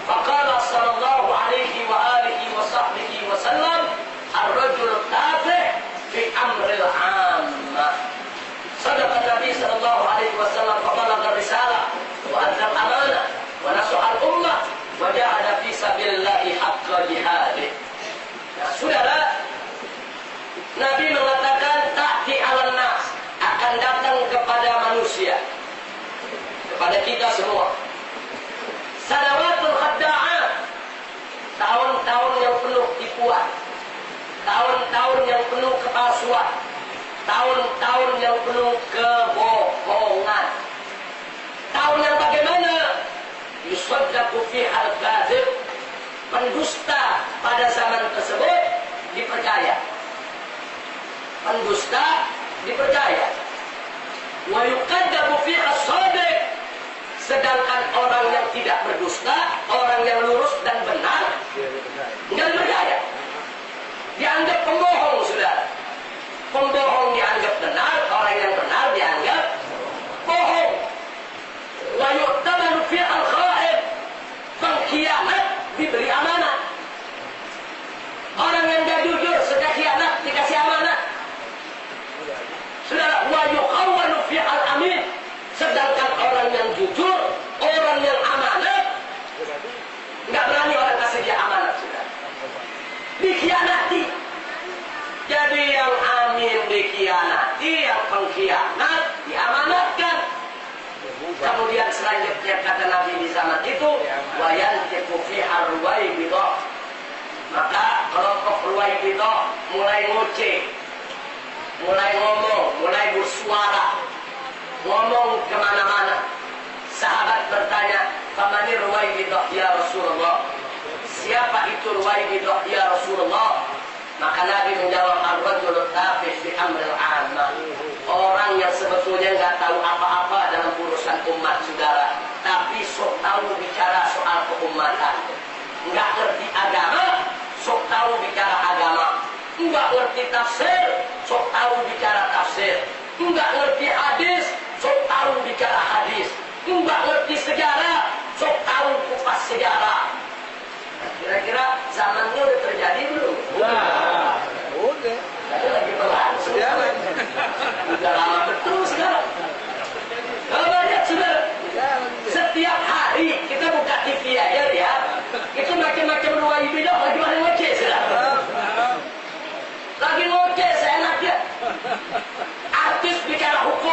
Faqala sallallahu alaihi wa alihi wa sahbihi wa sallam, ar-rajul tafih fi amril 'ammah. Sadaqa Nabi sallallahu alaihi wasallam fa balagha risalah wa adda al-amanah wa nasaha al-ummah wa jahada fi sabilillahi haqqa jihadih. Nah, saudara, Nabi mengatakan ta'ti 'alan nas, akan datang kepada manusia, kepada kita semua, sanawatul khadda'an, tahun-tahun yang penuh tipuan, tahun-tahun yang penuh kepalsuan, tahun-tahun yang penuh kebohongan. Tahun yang bagaimana? Yusaddaqu fiha al-kadzib, pendusta pada zaman tersebut dipercaya. Pendusta dipercaya. Wa yukadzabu fiha as-shadiq, sedangkan orang yang tidak berdusta, orang yang lurus dan benar, enggak dipercaya. Dianggap pembohong, saudara. Pembohong dianggap benar, orang yang benar dianggap bohong. Wa yu'tamanu fi al-kha'in, pengkhianat diberi amanah. Orang yang gak jujur sudah khianat dikasih amanah. Saudara, wa yukhawwanu fi al-amin, sedangkan orang yang jujur, orang yang amanat, nggak berani orang kasih dia amanat, saudara. Dikhianati. Jadi yang amin dikhianati, yang pengkhianat diamanatkan. Kemudian selanjutnya kata Nabi di zaman itu, wa yantiqu fiha ruwaybidah, maka kelompok ruwaybidah mulai ngoceh, mulai ngomong, mulai bersuara, ngomong kemana-mana. Sahabat bertanya, famanir ruwaybidah ya Rasulullah? Siapa itu ruwaybidah ya Rasulullah? Maka Nabi menjawab, ar-rajul tafih fi amril 'ammah, orang yang sebetulnya nggak tahu apa-apa dalam urusan umat, saudara, tapi sok tahu bicara soal keumatan. Nggak ngerti agama, sok tahu bicara agama. Nggak ngerti tafsir, sok tahu bicara tafsir. Nggak ngerti hadis, sok tahu bicara hadis. Nggak ngerti sejarah, sok tahu kupas sejarah. Kira-kira zamannya udah terjadi belum? Nah, udah. Tapi lagi berlangsung. Ya, Udah lama betul sekarang. Kalau banyak saudara, setiap hari kita buka TV aja ya, itu macam-macam ruwaybidah lagi pada ngoceh, saudara. Lagi ngoceh seenaknya. Artis bicara hukum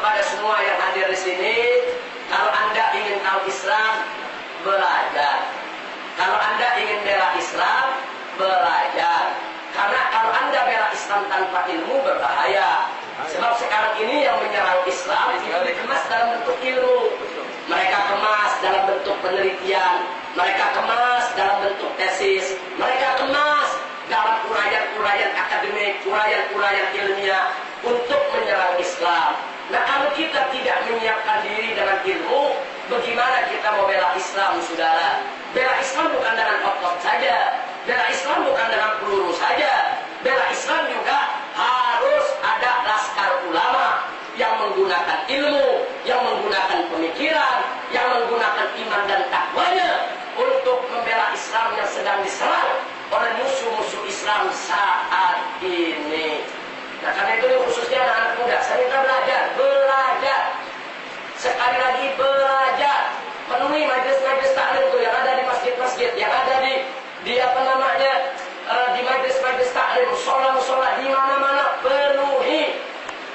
kepada semua yang hadir di sini, kalau Anda ingin tahu Islam, belajar. Kalau Anda ingin bela Islam, belajar. Karena kalau Anda bela Islam tanpa ilmu, berbahaya. Sebab sekarang ini yang menyerang Islam itu dikemas dalam bentuk ilmu. Mereka kemas dalam bentuk penelitian, mereka kemas dalam bentuk tesis, mereka kemas dalam uraian-uraian akademik, uraian-uraian ilmiah untuk menyerang Islam. Nah, kalau kita tidak menyiapkan diri dengan ilmu, bagaimana kita mau bela Islam, saudara? Bela Islam bukan dengan otot saja, bela Islam bukan dengan peluru saja, bela Islam juga harus ada laskar ulama yang menggunakan ilmu, yang menggunakan pemikiran, yang menggunakan iman dan takwanya untuk membela Islam yang sedang diserang oleh musuh-musuh Islam saat ini. Nah, karena itu khususnya anak-anak muda, saya minta belajar. Sekali lagi belajar. Penuhi majelis-majelis taklim itu yang ada di masjid-masjid, yang ada di apa namanya, di majelis-majelis taklim, musola-musola di mana-mana, penuhi.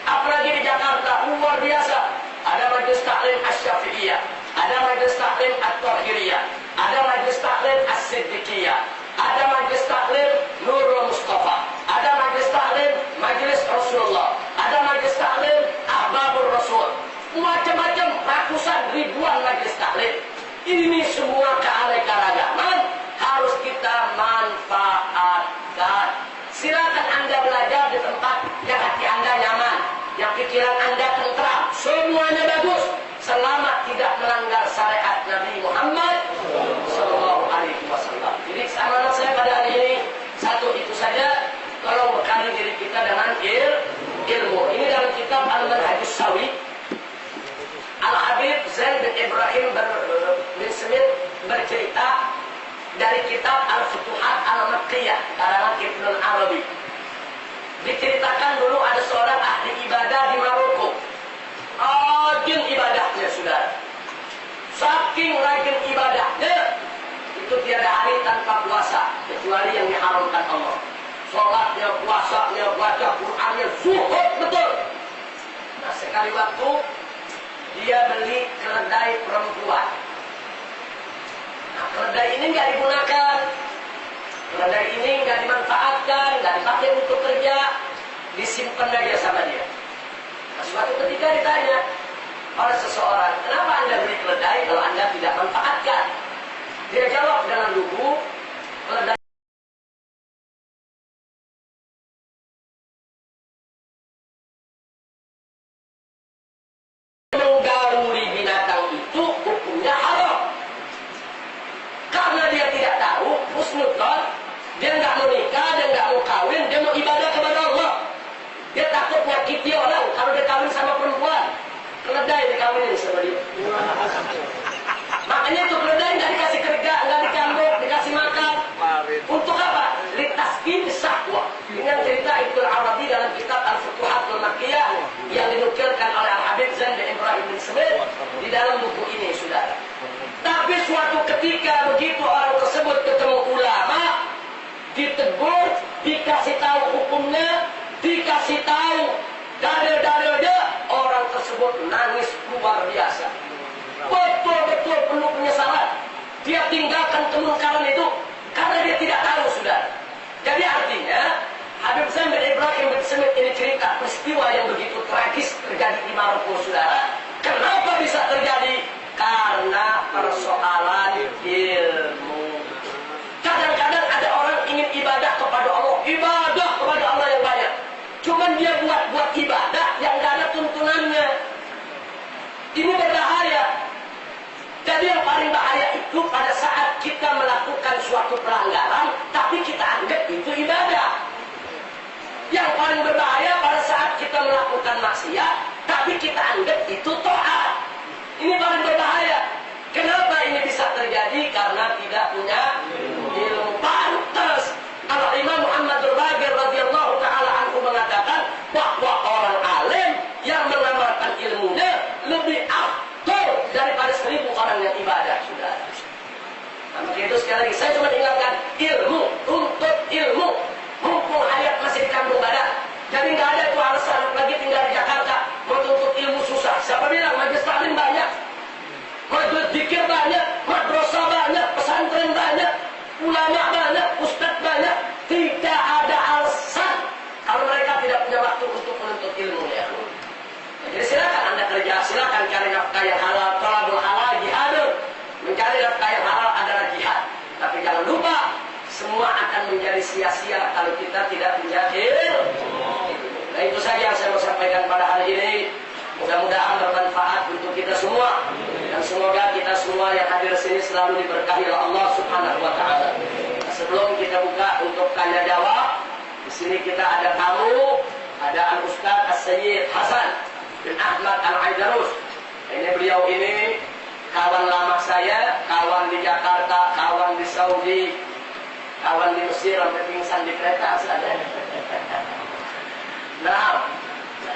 Apalagi di Jakarta, luar biasa. Ada majelis taklim Asy-Syafi'iyah, ada majelis taklim At-Tahiriyah, ada majelis taklim As-Siddiqiyah, ada majelis taklim Nurul Mustafa, ada majelis taklim Majelis Rasulullah, ada majelis taklim Ahbabur Rasul, macam-macam, ratusan ribuan majelis taklim. Ini semua keanekaragaman harus kita manfaatkan. Silakan Anda belajar di tempat yang hati Anda nyaman, yang pikiran Anda tentram, semuanya bagus selama tidak melanggar syariat Nabi Muhammad Sallallahu Alaihi Wasallam. Jadi amanat saya pada hari ini satu itu saja, tolong bekali diri kita dengan ilmu. Ini dalam kitab Al-Manhajus Shawi, Al-Habib Zain bin Ibrahim bin Smith bercerita dari kitab Al-Futuhat Al-Makkiyah karangan Ibnu Arabi. Diceritakan dulu ada seorang ahli ibadah di Maroko. Rajin ibadahnya, saudara. Saking rajin ibadahnya, itu tiada hari tanpa puasa kecuali yang diharamkan Allah. Sholatnya, puasanya, baca Qur'annya, zuhud betul. Nah, sekali waktu dia beli keledai perempuan. Nah, keledai ini nggak digunakan, keledai ini nggak dimanfaatkan, nggak dipakai untuk kerja, disimpan aja sama dia. Nah, suatu ketika ditanya oleh seseorang, kenapa Anda beli keledai kalau Anda tidak manfaatkan? Dia jawab dengan lugu, keledai menggaruri binatang itu hukumnya haram. Karena dia tidak tahu, husnudzon, dia nggak mau nikah, dia nggak mau kawin, dia mau ibadah kepada Allah. Dia takut nyakiti orang kalau dia kawin sama perempuan. Keledai dikawinin sama dia. Makanya itu keledai nggak dikasih kerja, nggak dikandung, dikasih makan. Untuk apa? Litaskin sahwa. Ini yang cerita Ibnu Arabi dalam kitab Al-Futuhat Al-Makkiyah yang dinukilkan oleh Al-Habib Zain bin Ibrahim bin Smith di dalam buku ini, saudara. Tapi suatu ketika begitu orang tersebut ketemu ulama, ditegur, dikasih tahu hukumnya, dikasih tahu dalil-dalilnya, orang tersebut nangis luar biasa. Betul-betul penuh penyesalan. Dia tinggalkan kemungkaran itu karena dia tidak tahu, saudara. Jadi artinya Habib Zain bin Ibrahim bin Smith ini cerita peristiwa yang begitu tragis terjadi di Maroko, saudara. Kenapa bisa terjadi? Karena persoalan ilmu. Kadang-kadang ada orang ingin ibadah kepada Allah, ibadah kepada Allah yang banyak. Cuman dia buat ibadah yang gak ada tuntunannya. Ini berbahaya. Jadi yang paling bahaya itu pada saat kita melakukan suatu pelanggaran, tapi kita anggap itu ibadah. Yang paling berbahaya pada saat kita melakukan maksiat, tapi kita anggap itu taat. Ini paling berbahaya. Kenapa ini bisa terjadi? Karena tidak punya ilmu. Pantas kalau Imam Muhammadul Baqir radhiyallahu taala anhu mengatakan bahwa orang alim yang mengamalkan ilmunya lebih afdal daripada 1000 orang yang ibadah, sudah. Nah, begitu sekali lagi saya cuma ingatkan ilmu, tuntut ilmu. Mumpung hayat masih di kampung badan. Jadi nggak ada tuh alasan lagi tinggal di Jakarta, mau tuntut ilmu susah. zikir banyak, madrasah banyak, pesantren banyak, ulama banyak, ustadz banyak. Tidak ada alasan kalau mereka tidak punya waktu untuk menuntut ilmu ya. Jadi silakan Anda kerja, silakan cari nafkah yang halal, thalabul halal jihadun. Mencari nafkah yang halal adalah jihad. Tapi jangan lupa, semua akan menjadi sia-sia kalau kita tidak punya ilmu. Nah itu saja yang saya mau sampaikan pada hari ini. Mudah-mudahan bermanfaat untuk kita semua. Dan semoga kita semua yang hadir sini selalu diberkahi oleh Allah Subhanahu wa Ta'ala. Nah, sebelum kita buka untuk tanya jawab, di sini kita ada tamu, ada Al-Ustaz As-Sayyid Hasan bin Ahmad Al-Aidarus. Ini beliau ini kawan lama saya, kawan di Jakarta, kawan di Saudi, kawan di Mesir, sampai pingsan di kereta saja. Nah,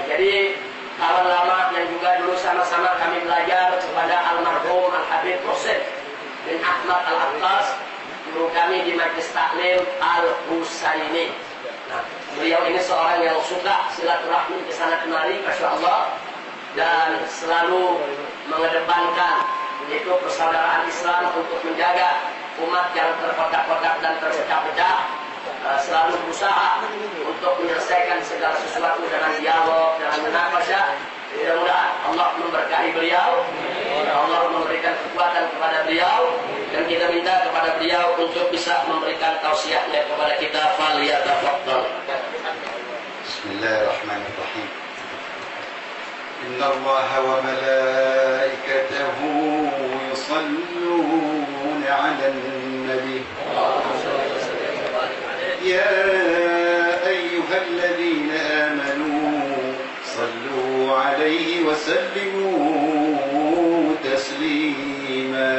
jadi kawan lama yang juga dulu sama-sama kami belajar kepada almarhum Al-Habib Muhsin bin Ahmad Al-Attas, guru kami di Majlis Taklim Al-Husaini. Nah, beliau ini seorang yang suka silaturahmi ke sana kemari, Masya Allah, dan selalu mengedepankan itu persaudaraan Islam untuk menjaga umat yang terkotak-kotak dan terpecah-pecah. Selalu berusaha untuk menyelesaikan segala sesuatu dengan dialog, dengan munakasyah. Mudah-mudahan Allah memberkahi beliau, Allah memberikan kekuatan kepada beliau, dan kita minta kepada beliau untuk bisa memberikan tausiahnya kepada kita. Falyatafaddal. Bismillahirrahmanirrahim. Inna Allah wa malaikatahu yusalluna 'alan nabi. يا أيها الذين آمنوا صلوا عليه وسلموا تسليما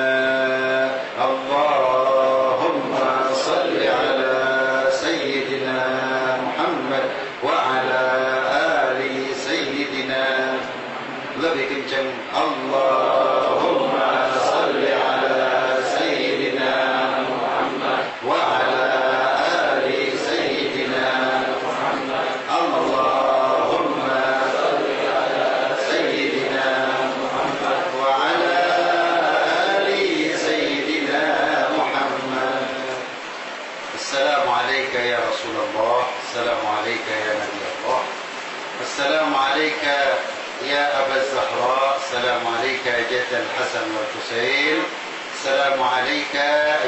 اللهم صل على سيدنا محمد وعلى آل سيدنا lebih kencang Allahumma salli ala sayyidina Muhammad wa ala السلام عليك يا نبي الله السلام عليك يا أبا الزهراء السلام عليك يا جد الحسن والحسين السلام عليك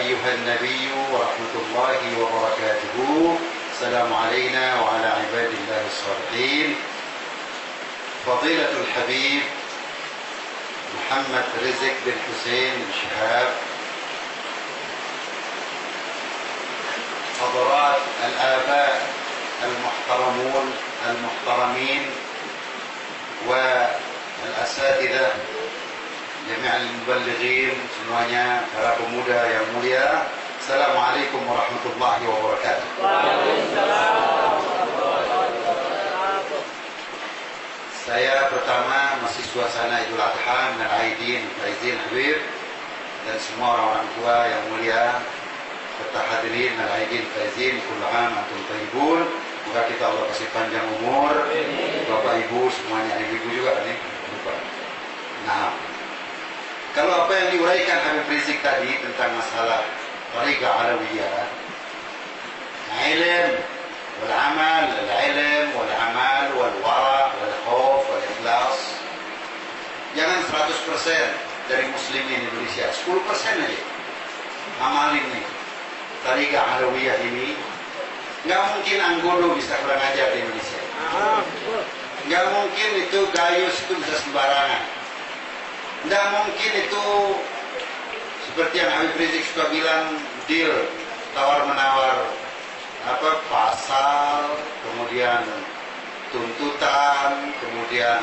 أيها النبي ورحمة الله وبركاته السلام علينا وعلى عباد الله الصالحين فضيلة الحبيب محمد رزق بن حسين بن شهاب حضرات الآباء المحترمون المحترمين والأساتذة جميع المبلغين semuanya para pemuda yang mulia. Assalamualaikum warahmatullahi wabarakatuh. Saya pertama masih suasana Idul Adha dan Aidin Habib dan semua orang-orang tua yang mulia serta hadirin al-aidin faizin kullu am antum thayyibun. Semoga kita Allah kasih panjang umur. Bapak Ibu semuanya, ibu juga nih. Nah, kalau apa yang diuraikan Habib Rizik tadi tentang masalah tariqah alawiyah, ilm wal amal, al-ilm wal amal wal wara wal khauf wal ikhlas. Jangan 100% dari muslimin Indonesia, 10% aja amalin nih tariqah alawiyah ini. Nggak mungkin Anggodo bisa kurang ajar di Indonesia. Nggak mungkin itu Gayus itu bisa sembarangan. Nggak mungkin itu seperti yang Habib Rizik suka bilang, deal tawar-menawar pasal, kemudian tuntutan, kemudian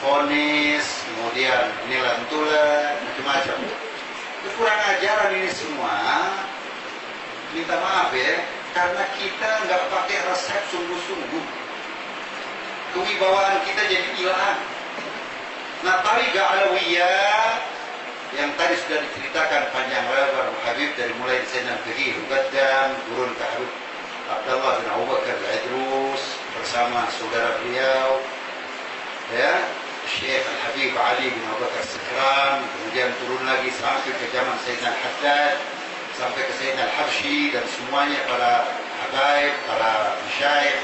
vonis, kemudian nilantulan, macam-macam. Kurang ajaran ini semua. Minta maaf ya, karena kita nggak pakai resep sungguh-sungguh. Kewibawaan kita jadi hilang. Nah, tariqah alawiyah yang tadi sudah diceritakan panjang lebar Habib dari mulai Zainal Fikih Muqaddam turun ke Habib Abdullah bin Abu Bakar Al-Idrus bersama saudara beliau, ya, Syekh Al-Habib Ali bin Abu Bakar Sekran, kemudian turun lagi sampai ke zaman Sayyidina Al-Haddad, sampai ke Sayyidina Al-Habsyi, dan semuanya para habaib, para masyaikh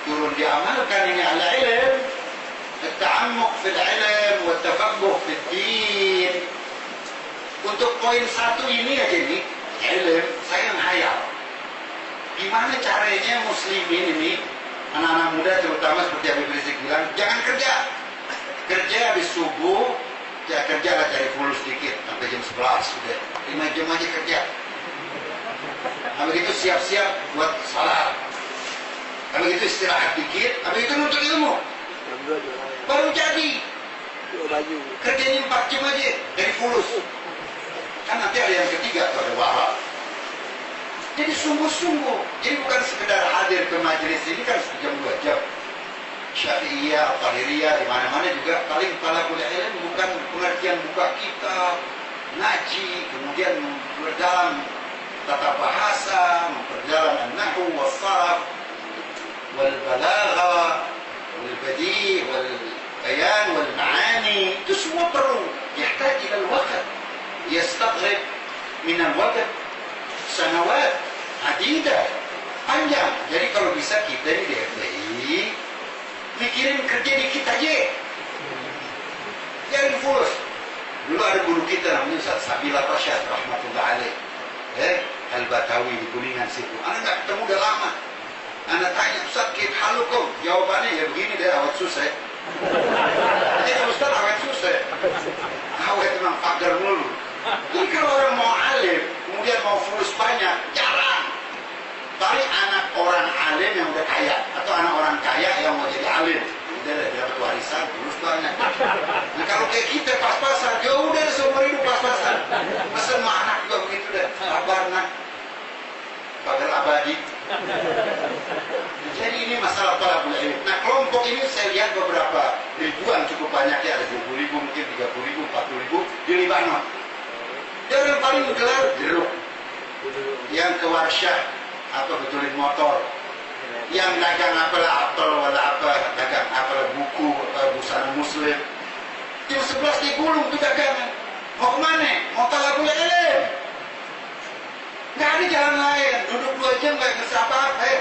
turun diamalkan ini al-ilm, at-ta'ammuq fil ilm wa tafaqquh fid din. Untuk poin satu ini aja nih, ilm, saya menghayal gimana caranya muslimin ini, anak-anak muda terutama seperti Habib Rizik bilang, jangan kerja habis subuh, ya kerja lah cari fulus sedikit sampai jam 11 sudah 5 jam aja kerja. Habis itu siap-siap buat salat, habis itu istirahat dikit, habis itu nuntut ilmu baru jadi. Kerjanya 4 jam aja dari fulus, kan nanti ada yang ketiga tuh, ada wahab. Jadi sungguh-sungguh, jadi bukan sekedar hadir ke majelis ini kan sejam 2 jam. Syafi'iyah, Tahiriyah, di mana-mana juga paling talabul ilm bukan pengertian buka kitab, ngaji, kemudian memperdalam tata bahasa, memperdalam an-nahwu was-sarf wal balagha wal badi' wal bayan wal ma'ani. Itu semua perlu, yahtaj ila al-waqt, yastaghrib min al-waqt sanawat adidah, panjang. Jadi kalau bisa kita ini di FPI mikirin kerja dikit aja, jangan fulus. Dulu ada guru kita namanya Ustaz Sabila Pasha rahmatullah alaih, Al-Batawi di Kuningan situ. Anak nggak ketemu udah lama. Anak tanya, Ustaz kif halukum? Jawabannya ya begini deh, awet susah. Jadi Ustaz awet susah, awet memang pagar mulu. Jadi kalau orang mau alim, kemudian mau fulus banyak, jarang. Paling anak orang alim yang udah kaya, atau anak orang kaya yang mau jadi alim, udah dapat warisan, fulus banyak. Nah kalau kayak kita pas-pasan, ya udah seumur hidup pas-pasan. Pesen sama anak juga begitu deh, sabar nak, pagar abadi. Jadi ini masalah talabul ilm. Nah kelompok ini saya lihat beberapa ribuan, cukup banyak ya, ada 20.000, mungkin 30.000, 40.000 di Libanon. Dia yang paling gelar jeruk, yang ke warsyah apa betulin motor, yang dagang apalah apel, wala apa, dagang apalah buku, busana muslim. Jam 11 digulung tuh dagangan. Mau kemana? Mau talabul ilm. Nggak ada jalan lain. Duduk 2 jam nggak ngerti apa-apa.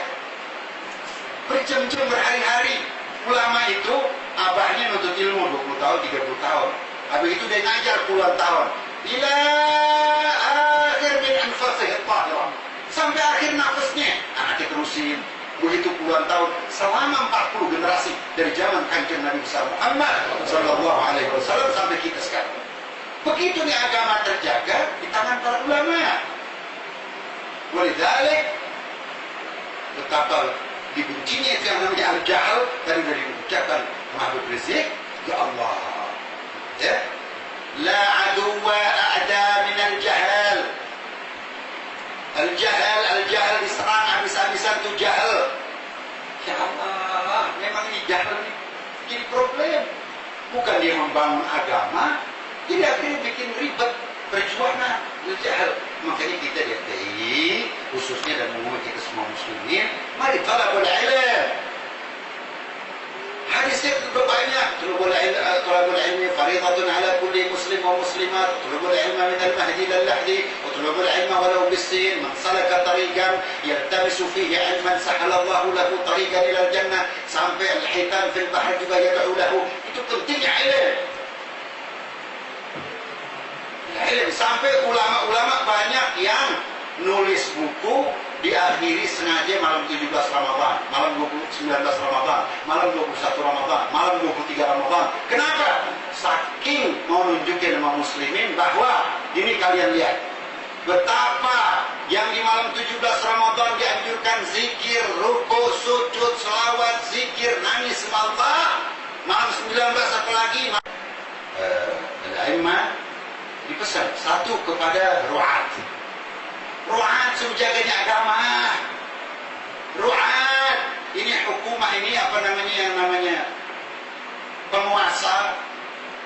Berjam-jam, berhari-hari. Ulama itu abahnya nuntut ilmu 20 tahun, 30 tahun. Habis itu dia ngajar puluhan tahun. Ila akhir min anfasih tahirah, sampai akhir nafasnya anaknya terusin begitu puluhan tahun, selama 40 generasi dari zaman kanjeng Nabi besar Muhammad sallallahu alaihi wasallam sampai kita sekarang. Begitu nih agama terjaga di tangan para ulama. Walidzalik betapa dibencinya itu yang namanya al-jahl dari ucapan Habib Rizik, ya Allah, ya, la aduwa a'da min al-jahal. Al-jahal diserang habis-habisan tuh jahal. Ya Allah, memang ini jahal ini jadi problem. Bukan dia membangun agama, jadi akhirnya bikin ribet, perjuangan, jahal. Makanya kita di FPI, khususnya dan mengumumkan kita semua muslimin, mari talabul ilm. Hadisnya sudah banyak. Talabul ilmi faridatun ala kulli muslim wa muslimat. Talabul ilma min al-mahdi ila al-lahdi. Talabul ilma walau bis-sin. Man salaka tariqan yaltamisu fihi ilman sahala Allahu lahu tariqan ila al-jannah. Sampai al-hitan fil bahr juga yad'u lahu. Itu pentingnya ilm. Ilm sampai ulama-ulama banyak yang nulis buku diakhiri sengaja malam 17 Ramadan, malam 19 Ramadan, malam 21 Ramadan, malam 23 Ramadan. Kenapa? Saking mau nunjukin sama muslimin bahwa ini kalian lihat betapa yang di malam 17 Ramadan dianjurkan zikir, ruku, sujud, selawat, zikir, nangis sama Allah. Malam 19 apalagi al-a'immah dipesan satu kepada ru'at. Ru'at menjaganya agama. Ru'at ini hukumah, ini apa namanya, yang namanya penguasa,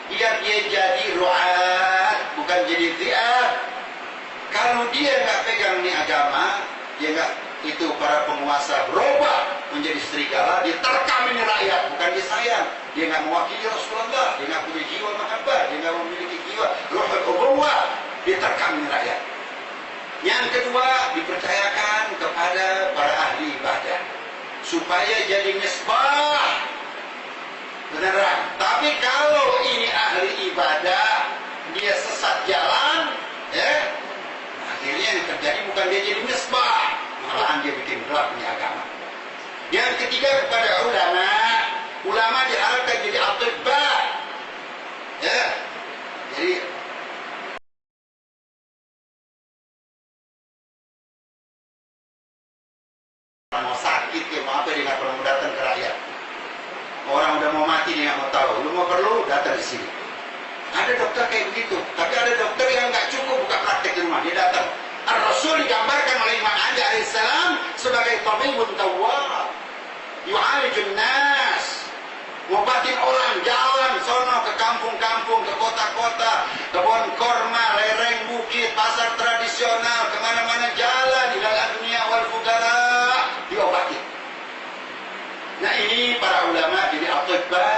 biar dia jadi ru'at, bukan jadi dhi'ah. Kalau dia nggak pegang ini agama, dia nggak itu para penguasa berubah menjadi serigala, dia terkam ini rakyat, bukan dia sayang. Dia nggak mewakili Rasulullah, dia nggak punya jiwa mahabbah, dia nggak memiliki jiwa ruhul ubuwah, dia terkam ini rakyat. Yang kedua, dipercayakan kepada para ahli ibadah supaya jadi misbah beneran. Tapi kalau ini ahli ibadah, dia sesat jalan, ya, akhirnya yang terjadi bukan dia jadi misbah, malahan dia bikin gelap ini agama. Yang ketiga, kepada ulama, ulama diharapkan jadi atibba, ya, jadi orang mau sakit, dia mau apa, dia nggak perlu datang ke rakyat. Orang udah mau mati, dia nggak mau tahu. Lu mau perlu datang di sini. Ada dokter kayak begitu, tapi ada dokter yang nggak cukup buka praktek di rumah, dia datang. Ar-Rasul digambarkan oleh Imam Ali alaihissalam sebagai tabibun tawwab, yu'alijun nas, ngobatin orang, jalan sono ke kampung-kampung, ke kota-kota, kebun korma, lereng bukit, pasar tradisional, kemana-mana jalan, ilal dunia wal fugara, diobatin. Nah ini para ulama jadi atibba.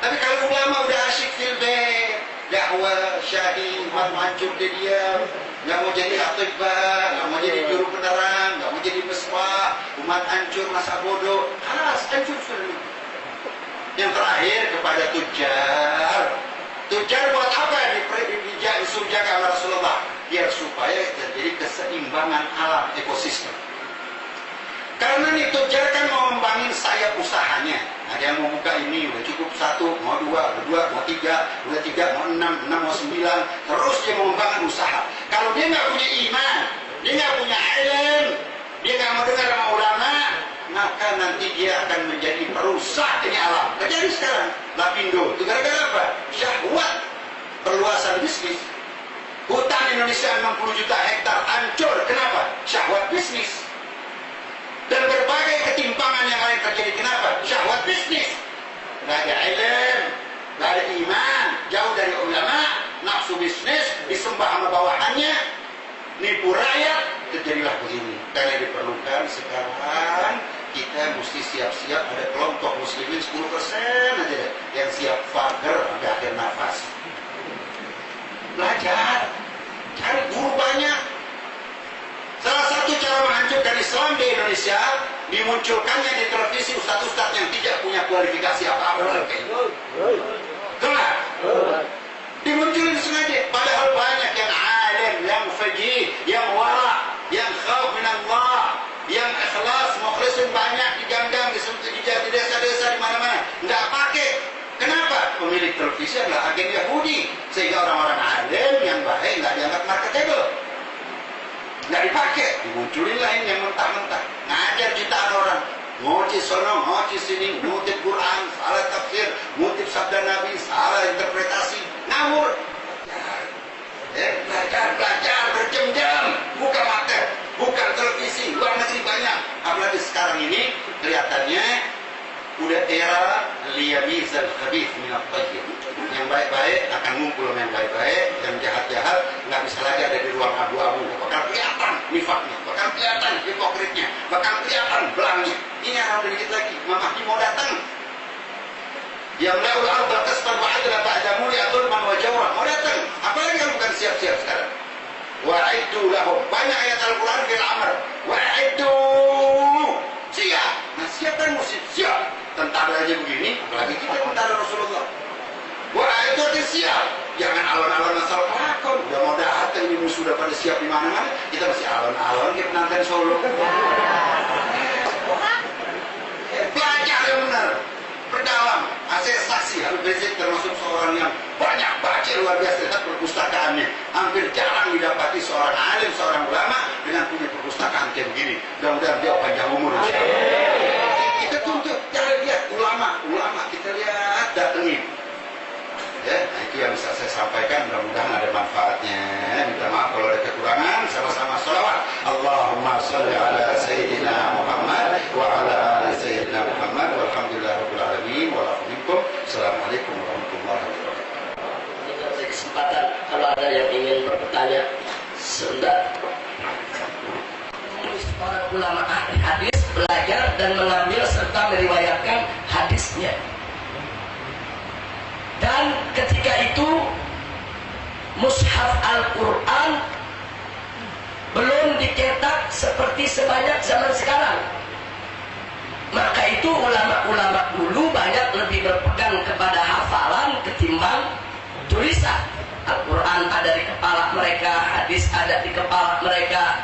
Tapi kalau ulama udah asyik fil bait, dakwah, syahid, hancur dia, nggak mau jadi atibba, nggak mau jadi juru penerang, nggak mau jadi mesbah, umat hancur, masa bodoh, halas, hancur sudah. Yang terakhir kepada tujar. Tujar buat apa disuruh jaga sama Rasulullah? Biar supaya terjadi keseimbangan alam ekosistem. Karena nih tujar kan mau ngembangin sayap usahanya. Ada yang mau buka ini, udah cukup 1, mau 2, mau 3, udah 3, mau 6, mau 9. Terus dia mau ngembangin usaha. Kalau dia nggak punya iman, dia nggak punya ilmu, dia nggak mau dengar sama ulama, maka nanti dia akan menjadi perusak ini alam. Terjadi sekarang, Lapindo. Itu gara-gara apa? Syahwat, perluasan bisnis. Hutan Indonesia 60 juta hektar hancur. Kenapa? Syahwat bisnis. Dan berbagai ketimpangan yang lain terjadi. Kenapa? Syahwat bisnis. Gak ada ilmu, gak ada iman, jauh dari ulama, nafsu bisnis, disembah sama bawahannya, nipu rakyat, terjadilah begini. Karena diperlukan sekarang kita mesti siap-siap ada kelompok muslimin 10% aja yang siap fager di akhir nafas. Belajar, cari guru banyak. Salah satu cara menghancurkan Islam di Indonesia, dimunculkannya di televisi ustadz-ustadz yang tidak punya kualifikasi apa-apa. Kenapa? Dimunculin sengaja. Padahal banyak yang alim, yang faqih, yang wara, yang khauf min Allah, yang ikhlas, mukhlisin, banyak di gang-gang, di desa-desa, di mana-mana. Nggak pakai. Kenapa? Pemilik televisi adalah agen Yahudi. Sehingga orang-orang alim yang baik nggak dianggap marketable. Nggak dipakai, dimunculin lain yang mentah-mentah, ngajar jutaan orang, ngoci sono, ngoci sini, ngutip Quran, salah tafsir, ngutip sabda Nabi, salah interpretasi, ngawur. Belajar berjam-jam, buka mata, buka televisi, luar negeri banyak. Apalagi sekarang ini kelihatannya udah era liyamizal khabith minat tayyib. Yang baik-baik akan ngumpul sama yang baik-baik, yang jahat-jahat nggak bisa lagi ada di ruang abu-abu. Bakal kelihatan nifaknya, bakal kelihatan hipokritnya, bakal kelihatan belangnya. Ini yang ada dikit lagi, Mahdi mau datang. Yang laul arba kasban wa adla ba'da muli'atul man wa jawra mau datang. Apalagi kalau bukan siap-siap sekarang. Wa'iddu lahum, banyak ayat Al-Quran fil amr. Wa'iddu, siap. Nah siap kan mesti siap. Tentara aja begini, apalagi kita tentara Rasulullah. Wah itu harus siap. Jangan alon-alon asal kelakon. Udah mau datang, ini musuh udah pada siap di mana-mana. Kita masih alon-alon kayak penanten Solo. Belajar yang benar, berdalam. Saya saksi, Habib Rizik termasuk seorang yang banyak baca luar biasa. Lihat perpustakaannya. Hampir jarang didapati seorang alim, seorang ulama dengan punya perpustakaan kayak begini. Mudah-mudahan dia panjang umur. Kita tuntut, jangan lihat ulama kita lihat datengin. Ya, nah itu yang bisa saya sampaikan, mudah-mudahan ada manfaatnya. Minta maaf kalau ada kekurangan, sama-sama sholawat. Allahumma sholli ala Sayyidina Muhammad wa ala ali Sayyidina Muhammad walhamdulillahirabbil alamin wa lakum. Assalamualaikum warahmatullahi wabarakatuh. Ini kasih kesempatan kalau ada yang ingin bertanya, sebentar. ulama ahli hadis belajar dan mengambil serta meriwayatkan hadisnya. Dan ketika itu mushaf Al-Quran belum dicetak seperti sebanyak zaman sekarang. Maka itu ulama-ulama dulu banyak lebih berpegang kepada hafalan ketimbang tulisan. Al-Quran ada di kepala mereka, hadis ada di kepala mereka.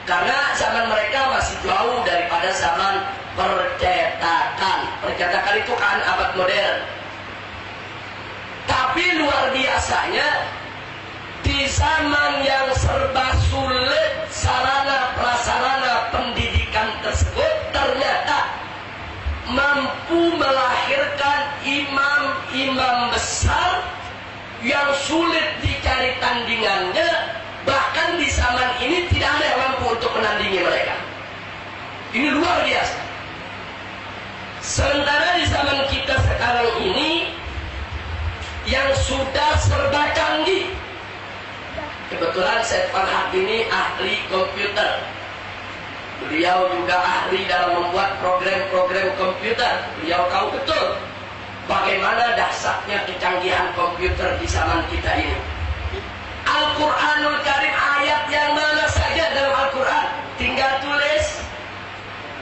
Karena zaman mereka masih jauh daripada zaman percetakan. Percetakan itu kan abad modern. Tapi luar biasanya, di zaman yang serba sulit sarana prasarana pendidikan tersebut, ternyata mampu melahirkan imam-imam besar yang sulit dicari tandingannya. Bahkan di zaman ini tidak ada yang mampu untuk menandingi mereka. Ini luar biasa. Sementara di zaman kita sekarang ini yang sudah serba canggih. Kebetulan Syed Farhat ini ahli komputer. Beliau juga ahli dalam membuat program-program komputer. Beliau tahu betul bagaimana dahsyatnya kecanggihan komputer di zaman kita ini. Al-Quranul Karim, ayat yang mana saja dalam Al-Quran tinggal tulis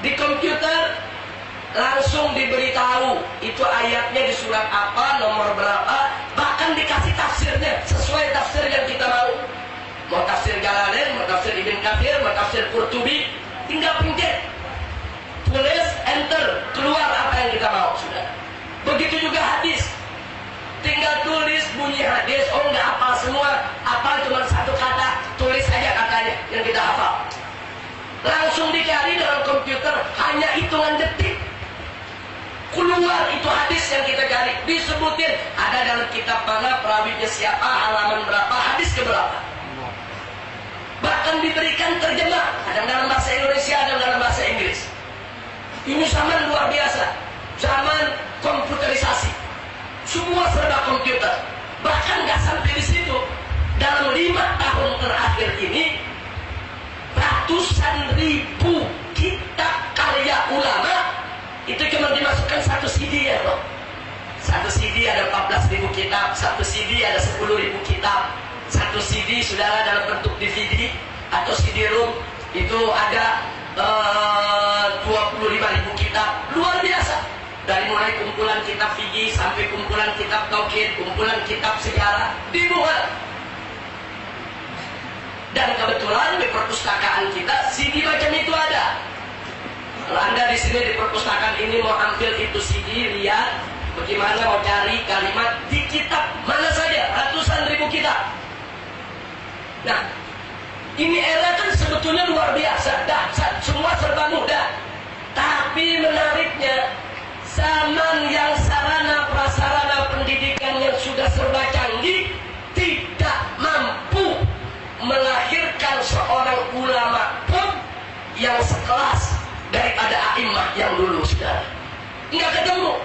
di komputer, langsung diberitahu itu ayatnya di surat apa, nomor berapa, bahkan dikasih tafsirnya sesuai tafsir yang kita mau. Mau tafsir Jalalain, mau tafsir Ibn Katsir, mau tafsir Qurtubi, tinggal pencet, tulis, enter, keluar apa yang kita mau, sudah. Begitu juga hadis, tinggal tulis bunyi hadis. Oh, nggak hafal semua, hafal cuma satu kata, tulis aja katanya yang kita hafal. Langsung dicari dalam komputer, hanya hitungan detik keluar itu hadis yang kita cari. Disebutin ada dalam kitab mana, perawinya siapa, halaman berapa, hadis keberapa. Bahkan diberikan terjemah, ada dalam bahasa Indonesia, ada dalam bahasa Inggris. Ini zaman luar biasa, zaman komputerisasi, semua serba komputer. Bahkan nggak sampai di situ, dalam 5 tahun terakhir ini ratusan ribu kitab karya ulama itu cuma dimasukkan satu CD ya loh. Satu CD ada 14.000 kitab, satu CD ada 10.000 kitab. Satu CD saudara dalam bentuk DVD atau CD-ROM itu ada 25.000 kitab. Luar biasa. Dari mulai kumpulan kitab fikih sampai kumpulan kitab tauhid, kumpulan kitab sejarah dimuat. Dan kebetulan di perpustakaan kita CD macam itu ada. Kalau Anda di sini di perpustakaan ini mau ambil itu CD, lihat bagaimana mau cari kalimat di kitab mana saja, ratusan ribu kitab. Nah, ini era kan sebetulnya luar biasa, dahsyat, semua serba mudah. Tapi menariknya, zaman yang sarana prasarana pendidikan yang sudah serba canggih tidak mampu melahirkan seorang ulama pun yang sekelas daripada a'immah yang dulu sudah. Nggak ketemu.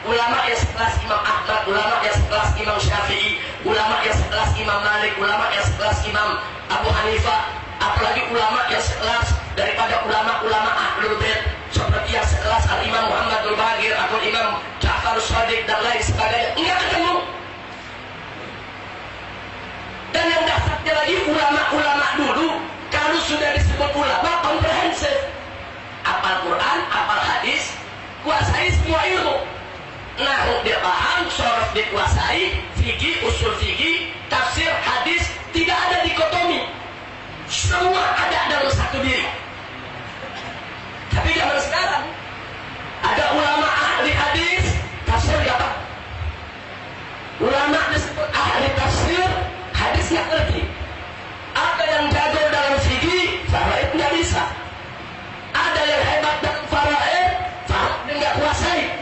Ulama yang sekelas Imam Ahmad, ulama yang sekelas Imam Syafi'i, ulama yang sekelas Imam Malik, ulama yang sekelas Imam Abu Hanifah, apalagi ulama yang sekelas daripada ulama-ulama Ahlul Bait seperti yang sekelas Al-Imam Muhammadul Baqir atau Imam Ja'far Shadiq dan lain sebagainya. Enggak ketemu. Dan yang dahsyatnya lagi, ulama-ulama dulu kalau sudah disebut ulama komprehensif, hafal Quran, hafal hadis, kuasai semua ilmu. Nah, dia paham, sorof dikuasai, fikih, usul fikih, tafsir, hadis, tidak ada dikotomi. Semua ada dalam satu diri. Tapi zaman sekarang ada ulama ahli hadis, tafsir apa? Ulama disebut ahli tafsir, hadisnya ngerti. Ada yang jago dalam fikih, faraid nggak bisa. Ada yang hebat dalam faraid, faraid nggak kuasai.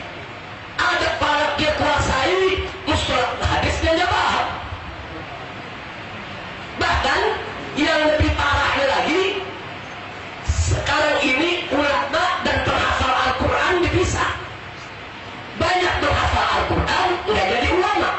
Ada para dia kuasai, mustalah hadisnya nggak paham. Bahkan yang lebih parahnya lagi, sekarang ini ulama dan penghafal Al-Quran dipisah. Banyak penghafal Al-Quran nggak jadi ulama.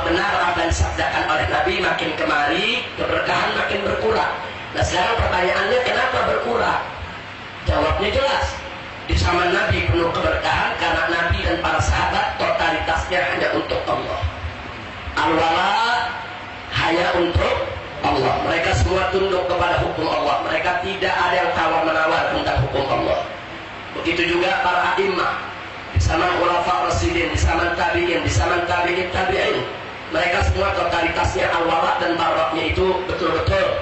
bahwa benar apa yang disabdakan oleh Nabi, makin kemari keberkahan makin berkurang. Nah sekarang pertanyaannya, kenapa berkurang? Jawabnya jelas. Di zaman Nabi penuh keberkahan karena Nabi dan para sahabat totalitasnya hanya untuk Allah. Al-wala hanya untuk Allah. Mereka semua tunduk kepada hukum Allah. Mereka tidak ada yang tawar-menawar tentang hukum Allah. Begitu juga para a'immah di zaman khulafa rasyidin, di zaman tabi'in, di zaman tabi'in. Mereka semua totalitasnya al-wala dan baraknya itu betul-betul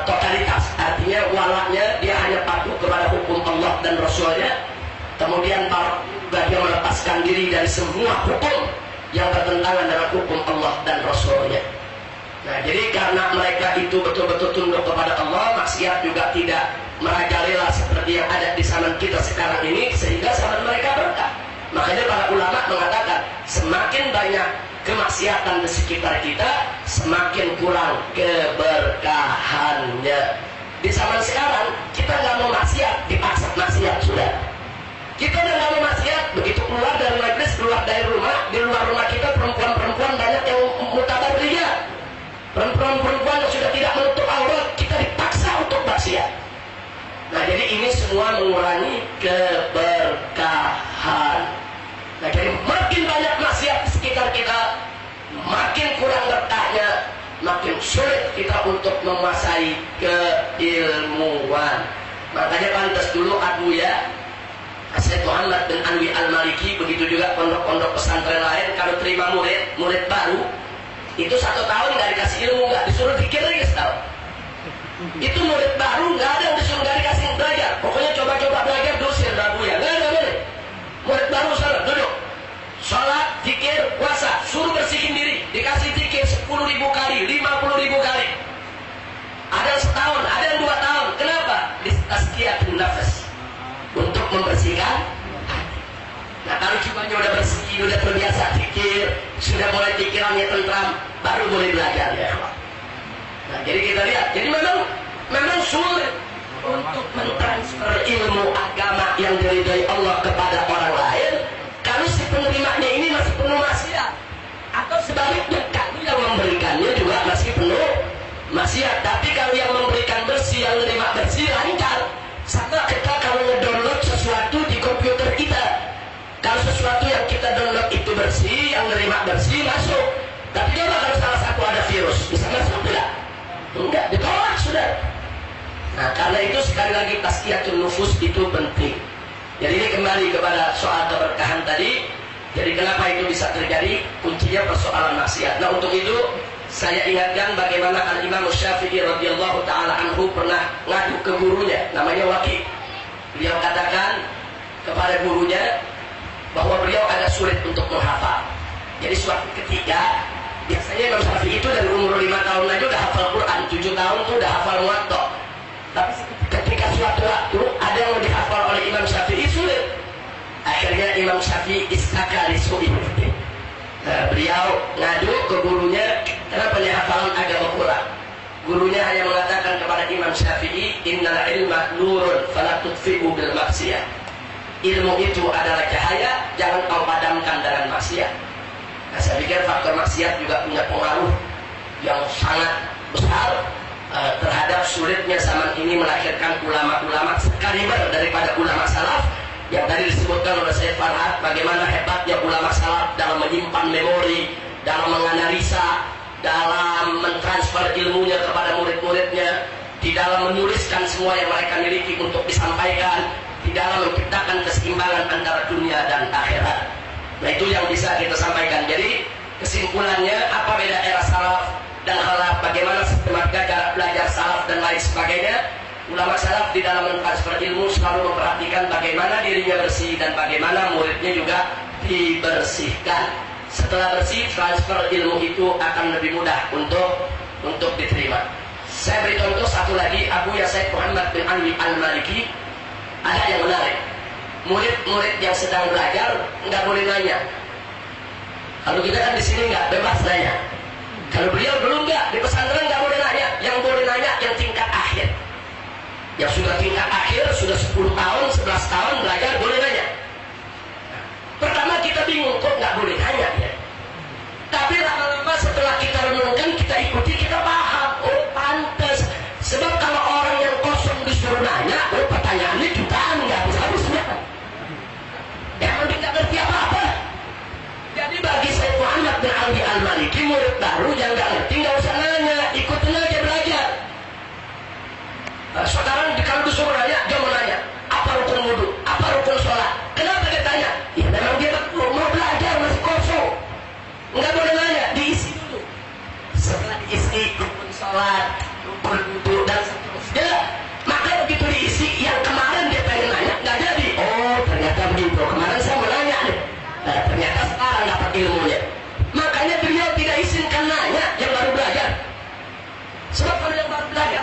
totalitas. Artinya walaknya dia hanya patuh kepada hukum Allah dan Rasulnya. Kemudian dia melepaskan diri dari semua hukum yang bertentangan dengan hukum Allah dan Rasulnya. Nah jadi karena mereka itu betul-betul tunduk kepada Allah, maksiat juga tidak merajalela seperti yang ada di zaman kita sekarang ini, sehingga zaman mereka berkah. Makanya para ulama mengatakan semakin banyak kemaksiatan di sekitar kita, semakin kurang keberkahannya. Di zaman sekarang kita nggak mau maksiat, dipaksa maksiat sudah. Kita udah nggak mau maksiat, begitu keluar dari majlis, keluar dari rumah, di luar rumah kita perempuan-perempuan banyak yang mutabarriyah. Perempuan-perempuan yang sudah tidak menutup aurat, kita dipaksa untuk maksiat. Nah jadi ini semua mengurangi keberkahan. Nah jadi makin banyak maksiat di sekitar kita, makin kurang berkahnya, makin sulit kita untuk menguasai keilmuan. Makanya pantas dulu Abuya Syekh Muhammad bin Alwi Al-Maliki, begitu juga pondok-pondok pesantren lain, kalau terima murid baru itu 1 tahun nggak dikasih ilmu, nggak disuruh zikir lagi setahun. Itu murid baru nggak ada yang disuruh, nggak dikasih belajar. Pokoknya coba-coba belajar diusir Abuya, nggak ada boleh. Murid baru salah duduk, sholat, zikir, puasa, suruh bersihin diri, dikasih zikir 10.000 kali, 50.000 kali. Ada yang setahun, ada yang 2 tahun. Kenapa? Tazkiyatun nafas, untuk membersihkan hati. Nah kalau cumanya udah bersih, udah terbiasa zikir, sudah mulai pikirannya tentram, baru boleh belajar ya. Nah jadi kita lihat, jadi memang sulit untuk mentransfer ilmu agama yang diridhai Allah kepada orang lain kalau si penerimanya ini masih penuh maksiat, atau sebaliknya kalau yang memberikannya juga masih penuh maksiat. Tapi kalau yang memberikan bersih, yang menerima bersih, lancar. Sama kita kalau ngedownload sesuatu di komputer kita, kalau sesuatu yang kita download itu bersih, yang menerima bersih, masuk. Tapi coba kalau salah satu ada virus, bisa masuk tidak? Enggak, ditolak sudah. Nah karena itu sekali lagi tazkiyatun nufus itu penting. Jadi ini kembali kepada soal keberkahan tadi. Jadi kenapa itu bisa terjadi? Kuncinya persoalan maksiat. Nah untuk itu saya ingatkan bagaimana Al-Imam Syafi'i radhiyallahu taala anhu pernah ngadu ke gurunya, namanya Waki. Beliau katakan kepada gurunya bahwa beliau agak sulit untuk menghafal. Jadi suatu ketika, biasanya Imam Syafi'i itu dari umur 5 tahun aja udah hafal Quran, 7 tahun tuh udah hafal Muwatta. Tapi ketika suatu waktu ada yang mau dihafal oleh Imam Syafi'i sulit. Akhirnya Imam Syafi'i istakali su'i. Beliau ngadu ke gurunya, kenapa nih hafalan agama kurang? Gurunya hanya mengatakan kepada Imam Syafi'i, innal ilma nurun fala tudfi'u bil maksiyah. Ilmu itu adalah cahaya, jangan kau padamkan dengan maksiat. Nah saya pikir faktor maksiat juga punya pengaruh yang sangat besar terhadap sulitnya zaman ini melahirkan ulama-ulama sekaliber daripada ulama salaf. Yang tadi disebutkan oleh Syekh Farhat, bagaimana hebatnya ulama salaf dalam menyimpan memori, dalam menganalisa, dalam mentransfer ilmunya kepada murid-muridnya, di dalam menuliskan semua yang mereka miliki untuk disampaikan, di dalam menciptakan keseimbangan antara dunia dan akhirat. Nah itu yang bisa kita sampaikan. Jadi kesimpulannya, apa beda era salaf dan khalaf, bagaimana sistematika cara belajar salaf dan lain sebagainya. Ulama salaf di dalam mentransfer ilmu selalu memperhatikan bagaimana dirinya bersih dan bagaimana muridnya juga dibersihkan. Setelah bersih, transfer ilmu itu akan lebih mudah untuk diterima. Saya beri contoh satu lagi, Abuya Syekh Muhammad bin Alwi Al-Maliki. Ada yang menarik, murid-murid yang sedang belajar nggak boleh nanya. Kalau kita kan di sini nggak bebas nanya. Kalau beliau dulu nggak, di pesantren nggak boleh nanya. Yang boleh nanya yang tingkat akhir. Yang sudah tingkat akhir, sudah 10 tahun, 11 tahun belajar, boleh nanya. Pertama kita bingung, kok nggak boleh nanya ya? Tapi lama-lama setelah kita renungkan, kita ikuti, kita paham. Oh, pantas. Sebab kalau orang yang kosong disuruh nanya, oh, pertanyaannya jutaan, nggak habis-habisnya. Emang dia nggak ngerti apa-apa. Jadi bagi saya Muhammad bin Alwi Al-Maliki, murid baru yang nggak ngerti, nggak usah nanya, ikutin aja belajar. Nah, sekarang kalau disuruh nanya, dia mau nanya, apa rukun wudhu, apa rukun sholat. Kenapa dia tanya? Ya memang dia mau belajar, masih kosong. Nggak boleh nanya, diisi dulu. Setelah diisi, rukun sholat, rukun wudhu, dan seterusnya. Maka begitu diisi, yang kemarin dia pengen nanya, nggak jadi. Oh, ternyata begitu. Kemarin saya mau nanya nih. Ternyata sekarang dapat ilmunya. Makanya beliau tidak izinkan nanya yang baru belajar. Sebab kalau yang baru belajar,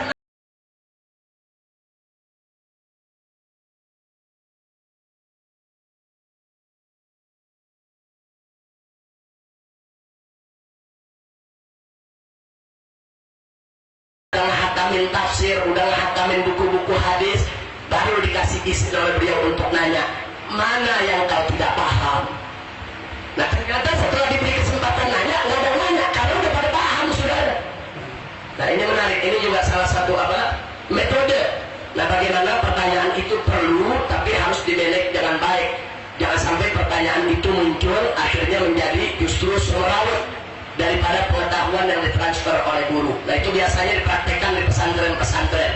udah hatamin tafsir, udah hatamin buku-buku hadis, baru dikasih izin oleh beliau untuk nanya, mana yang kau tidak paham. Nah ternyata setelah diberi kesempatan nanya, nggak ada nanya, karena udah pada paham sudah ada. Nah ini menarik, ini juga salah satu metode. Nah bagaimana pertanyaan itu perlu, tapi harus dimanage dengan baik. Jangan sampai pertanyaan itu muncul, akhirnya menjadi justru semerawut daripada pengetahuan yang ditransfer oleh guru. Nah itu biasanya dipraktekkan di pesantren-pesantren.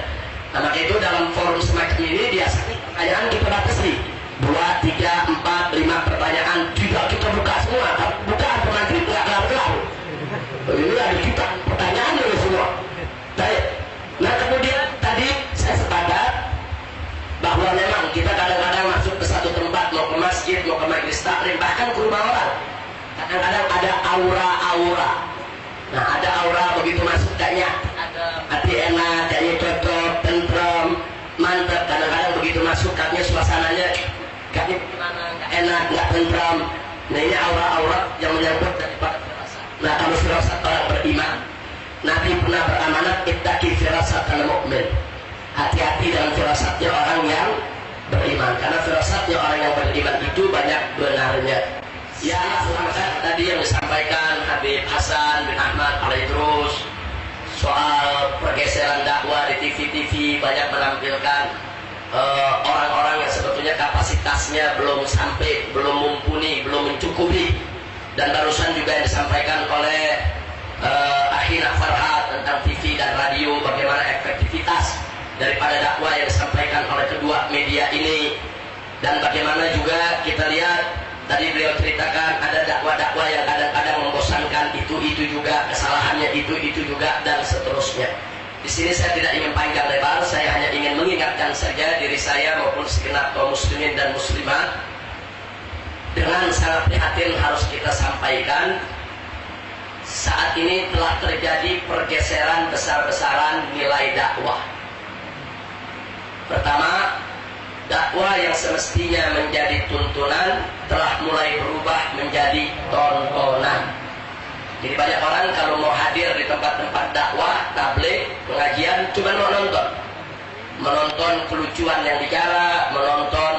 Nah maka itu dalam forum semacam ini biasanya pertanyaan kita batasi 2, 3, 4, 5 pertanyaan. Tidak kita buka semua, bukaan penantri nggak kelar-kelar. Ini ada kita pertanyaan dulu semua. Baik. Nah kemudian tadi saya sepakat bahwa memang kita kadang-kadang masuk ke satu tempat, mau ke masjid, mau ke majelis taklim, bahkan ke rumah orang. Kadang-kadang ada aura-aura. Nah ada aura begitu masuk kayaknya ada hati enak, kayaknya cocok, tentrem, mantap. Kadang-kadang begitu masuk kayaknya suasananya kayaknya gimana, nggak enak, nggak tentram. Nah ini aura-aura yang menyangkut daripada firasat. Nah kalau firasat orang beriman, Nabi pernah beramanat ittaqi firasat al-mu'min. Hati-hati dengan firasatnya orang yang beriman, karena firasatnya orang yang beriman itu banyak benarnya. Ya, tadi yang disampaikan Habib Hasan bin Ahmad Al-Idrus soal pergeseran dakwah di TV-TV, banyak menampilkan orang-orang yang sebetulnya kapasitasnya belum sampai, belum mumpuni, belum mencukupi. Dan barusan juga yang disampaikan oleh Akhina Farhat tentang TV dan radio, bagaimana efektivitas daripada dakwah yang disampaikan oleh kedua media ini. Dan bagaimana juga kita lihat tadi beliau ceritakan ada dakwah-dakwah yang kadang-kadang membosankan, itu juga kesalahannya, itu juga, dan seterusnya. Di sini saya tidak ingin panjang lebar, saya hanya ingin mengingatkan saja diri saya maupun segenap kaum muslimin dan muslimat. Dengan sangat prihatin harus kita sampaikan, saat ini telah terjadi pergeseran besar-besaran nilai dakwah. Pertama, dakwah yang semestinya menjadi tuntunan telah mulai berubah menjadi tontonan. Jadi banyak orang kalau mau hadir di tempat-tempat dakwah, tabligh, pengajian, cuma mau nonton. Menonton kelucuan yang bicara, menonton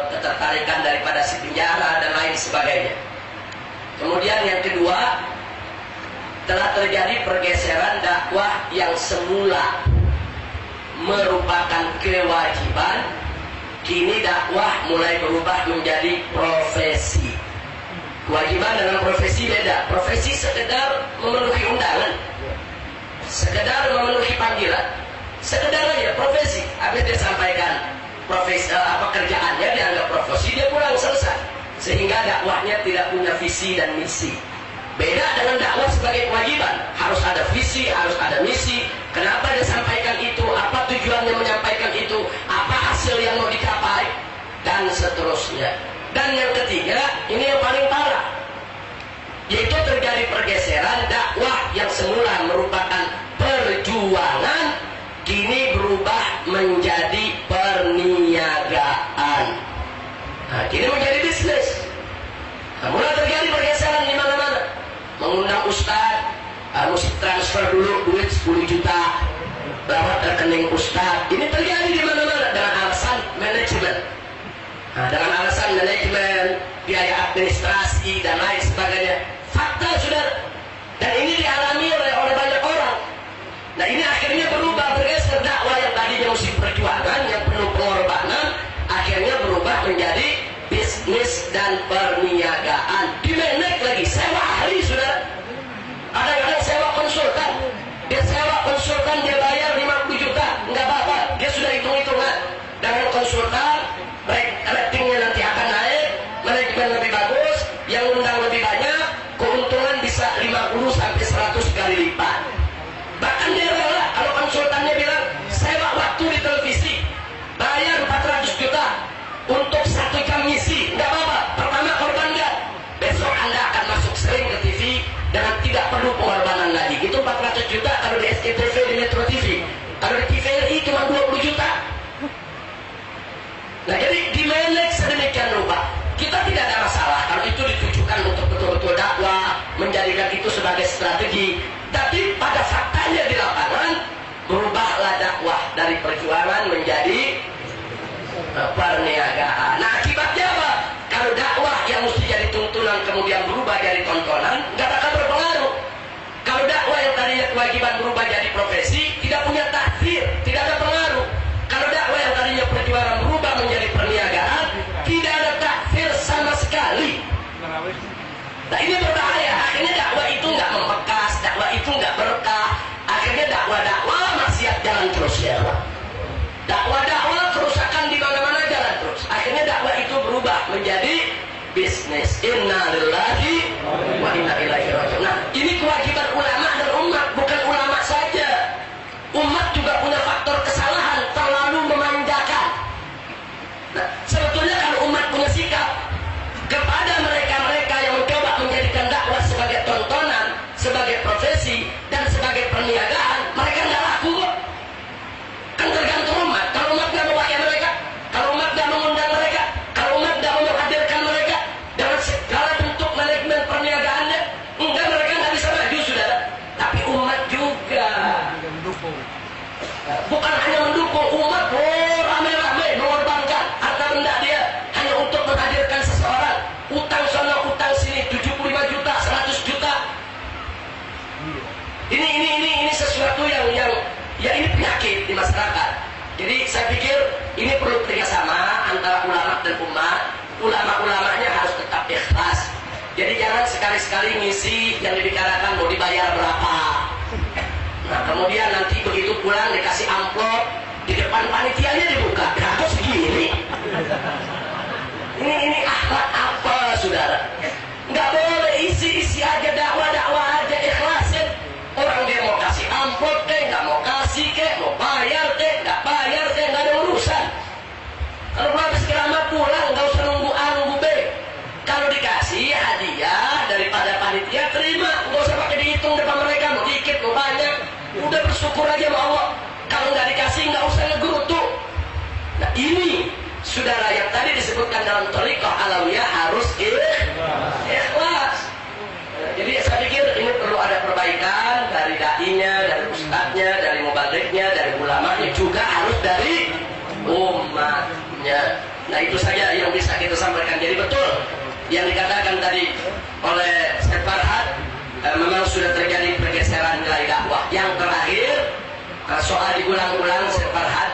ketertarikan daripada si penjara dan lain sebagainya. Kemudian yang kedua, telah terjadi pergeseran dakwah yang semula merupakan kewajiban, kini dakwah mulai berubah menjadi profesi. Kewajiban dengan profesi beda. Profesi sekedar memenuhi undangan, sekedar memenuhi panggilan, sekedar aja profesi. Habis dia sampaikan profesi kerjaannya dianggap profesi, dia pulang selesai. Sehingga dakwahnya tidak punya visi dan misi. Beda dengan dakwah sebagai kewajiban, harus ada visi, harus ada misi. Kenapa dia sampaikan itu? Apa tujuannya menyampaikan itu? Apa hasil yang mau dicapai? Dan seterusnya. Dan yang ketiga, ini yang paling parah, yaitu terjadi pergeseran dakwah yang semula merupakan perjuangan, kini berubah menjadi perniagaan. Nah, kini menjadi bisnis. Nah, mulai terjadi pergeseran di mana-mana. Mengundang ustaz, mesti transfer dulu duit 10 juta lewat rekening ustaz. Ini terjadi di mana-mana dengan alasan manajemen. Nah, dengan alasan manajemen, biaya administrasi, dibatasi dan lain sebagainya. Fakta sudah, dan ini dialami oleh banyak orang. Nah ini akhirnya berubah bergeser dakwah yang tadinya musik perjuangan yang penuh pengorbanan akhirnya berubah menjadi bisnis dan perniagaan. Dimenek lagi, sewa ahli sudah. Kadang-kadang sewa konsultan. Dia sewa konsultan, dia bayar 50 juta, nggak apa-apa. Dia sudah hitung-hitungan dengan konsultan, ratingnya nanti akan naik, manajemen lebih bagus, yang undang lebih banyak, keuntungan bisa 50 sampai 100 kali lipat. Bahkan dia rela kalau konsultannya bilang sewa waktu di televisi, bayar 400 juta untuk 1 jam ngisi, nggak apa-apa. Pertama korban nggak, besok Anda akan masuk sering ke TV dengan tidak perlu pengorbanan lagi. Itu 400 juta kalau di SCTV, di Metro TV. Kalau di TVRI cuma 20 juta. Nah jadi dimanage sedemikian rupa. Kita tidak ada masalah kalau itu ditujukan untuk betul-betul dakwah, menjadikan itu sebagai strategi. Tapi pada faktanya di lapangan berubahlah dakwah dari perjuangan menjadi perniagaan. Nah akibatnya apa? Kalau dakwah yang mesti jadi tuntunan kemudian berubah jadi tontonan, nggak bakal berpengaruh. Kalau dakwah yang tadinya kewajiban berubah jadi profesi, tidak punya takdir, tidak ada pengaruh. Kalau dakwah yang tadinya perjuangan berubah menjadi perniagaan, tidak ada takdir sama sekali. Nah ini berbahaya. Akhirnya dakwah itu nggak membekas, dakwah itu nggak berkah. Akhirnya dakwah maksiat jalan terus ya. Dakwah kerusakan di mana-mana jalan terus. Akhirnya dakwah itu berubah menjadi bisnis. Inna lillahi wa inna ilaihi raji'un. Nah ini kewajiban ulama dan umat, bukan ulama saja. Umat juga punya faktor kesalahan, terlalu memanjakan. Nah sebetulnya kalau umat punya sikap kepada mereka-mereka yang mencoba menjadikan dakwah sebagai tontonan, sebagai profesi, dan sebagai perniagaan, mereka nggak laku kok. Kan tergantung umat. Kalau umat nggak mewakili mereka, kalau umat nggak mengundang mereka, kalau umat nggak menghadirkan mereka dengan segala bentuk manajemen perniagaannya, enggak, mereka nggak bisa maju sudah. Tapi umat juga bukan hanya mendukung, umat rame-rame mengorbankan harta benda dia hanya untuk menghadirkan seseorang. Utang sana, utang sini, 75 juta, 100 juta. Ini sesuatu yang ya ini penyakit di masyarakat. Jadi saya pikir ini perlu kerjasama antara ulama dan umat. Ulama-ulamanya harus tetap ikhlas. Jadi jangan sekali-sekali ngisi yang dibicarakan mau dibayar berapa. Nah kemudian nanti begitu pulang dikasih amplop, di depan panitianya dibuka, kok segini. Ini akhlak apa saudara? Nggak boleh isi aja dakwah aja, ikhlasin. Orang dia mau kasih amplop deh, nggak mau kasih kek, mau bayar deh, nggak bayar deh, nggak ada urusan. Kalau habis keramat pulang, nggak usah nunggu A nunggu B. Kalau dikasih hadiah daripada panitia terima, nggak usah pakai dihitung depan mereka, mau dikit mau banyak, udah bersyukur aja sama Allah. Kalau nggak dikasih nggak usah ngegerutu. Nah ini saudara yang tadi disebutkan dalam thariqah alawiyah harus ikhlas. Jadi saya pikir ini perlu ada perbaikan dari da'inya, dari ustadznya, dari mubaliknya, dari ulamanya, juga harus dari umatnya. Nah itu saja yang bisa kita sampaikan. Jadi betul yang dikatakan tadi oleh Ustaz Farhad, memang sudah terjadi pergeseran nilai dakwah. Yang terakhir soal diulang-ulang Ustaz Farhad,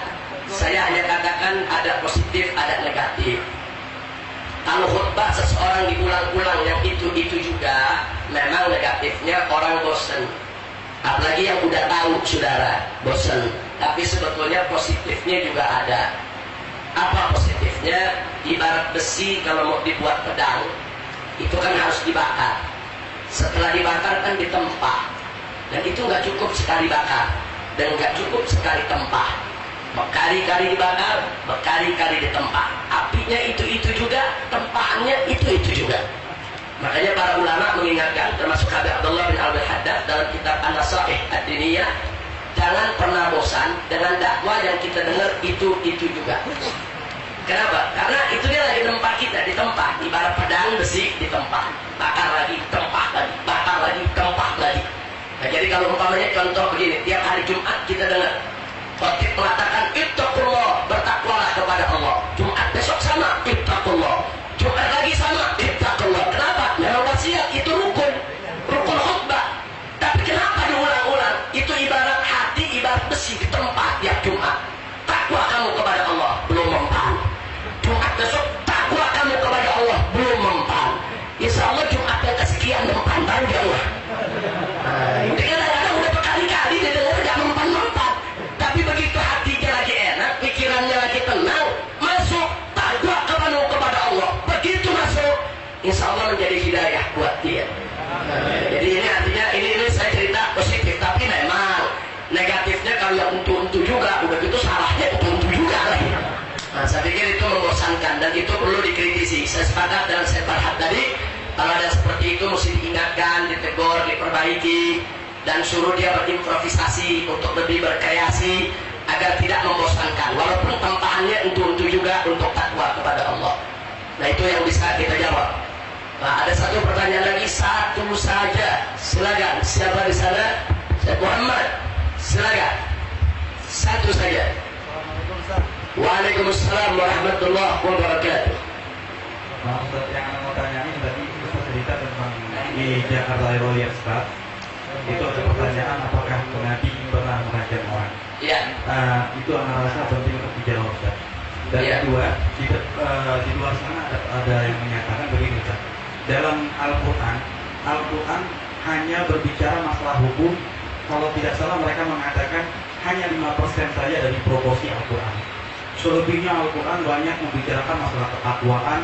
saya hanya katakan ada positif, ada negatif. Kalau khutbah seseorang diulang-ulang yang itu juga, memang negatifnya orang bosan. Apalagi yang udah tahu saudara, bosan. Tapi sebetulnya positifnya juga ada. Apa positifnya? Ibarat besi kalau mau dibuat pedang, itu kan harus dibakar. Setelah dibakar kan ditempah. Dan itu nggak cukup sekali bakar, dan nggak cukup sekali tempah. Berkali-kali dibakar, berkali-kali ditempah. Apinya itu juga, tempahannya itu juga. Makanya para ulama mengingatkan, termasuk Habib Abdullah bin Al-Haddad dalam kitab An-Nasaih Ad-Diniyah, jangan pernah bosan dengan dakwah yang kita dengar itu juga. Kenapa? Karena itu dia lagi tempat kita, ditempah. Ibarat pedang besi ditempah, bakar lagi, tempah lagi, bakar lagi, tempah lagi. Nah, jadi kalau umpamanya contoh begini, tiap hari Jumat kita dengar khotib mengatakan ittaqullah, bertakwalah kepada Allah. Jumat besok sama, ittaqullah. Jumat lagi sama, ittaqullah. Kenapa? panjang lah. Kadang-kadang udah berkali-kali dia dengar gak mempan-mempan. Tapi begitu hatinya lagi enak, pikirannya lagi tenang, masuk takwa kepada Allah. Begitu masuk, insya Allah menjadi hidayah buat dia. Jadi ini artinya ini saya cerita positif, tapi memang negatifnya kalau yang untuk juga, udah gitu salahnya untuk juga lagi. Nah, saya pikir itu membosankan dan itu perlu dikritisi. Saya sepakat dengan saya Farhat tadi, kalau ada seperti itu mesti diingatkan, ditegur, diperbaiki, dan suruh dia berimprovisasi untuk lebih berkreasi agar tidak membosankan. Walaupun tempahannya untuk juga untuk takwa kepada Allah. Nah itu yang bisa kita jawab. Nah, ada satu pertanyaan lagi, satu saja. Silakan. Siapa di sana? Saya Muhammad. Silakan. Satu saja. Waalaikumsalam warahmatullahi wabarakatuh. Nah, Ustaz, yang anda mau tanyain tadi Ustaz cerita tentang di Jakarta Raya Ustaz. Itu ada pertanyaan apakah Nabi pernah mengajar orang? Iya. Itu anda rasa penting untuk dijawab Ustaz. Dan Ya. kedua, di luar sana ada yang menyatakan begini Ustaz. Dalam Al-Quran hanya berbicara masalah hukum. Kalau tidak salah mereka mengatakan hanya 5% saja dari proporsi Al-Quran. Selebihnya Al-Quran banyak membicarakan masalah ketakwaan,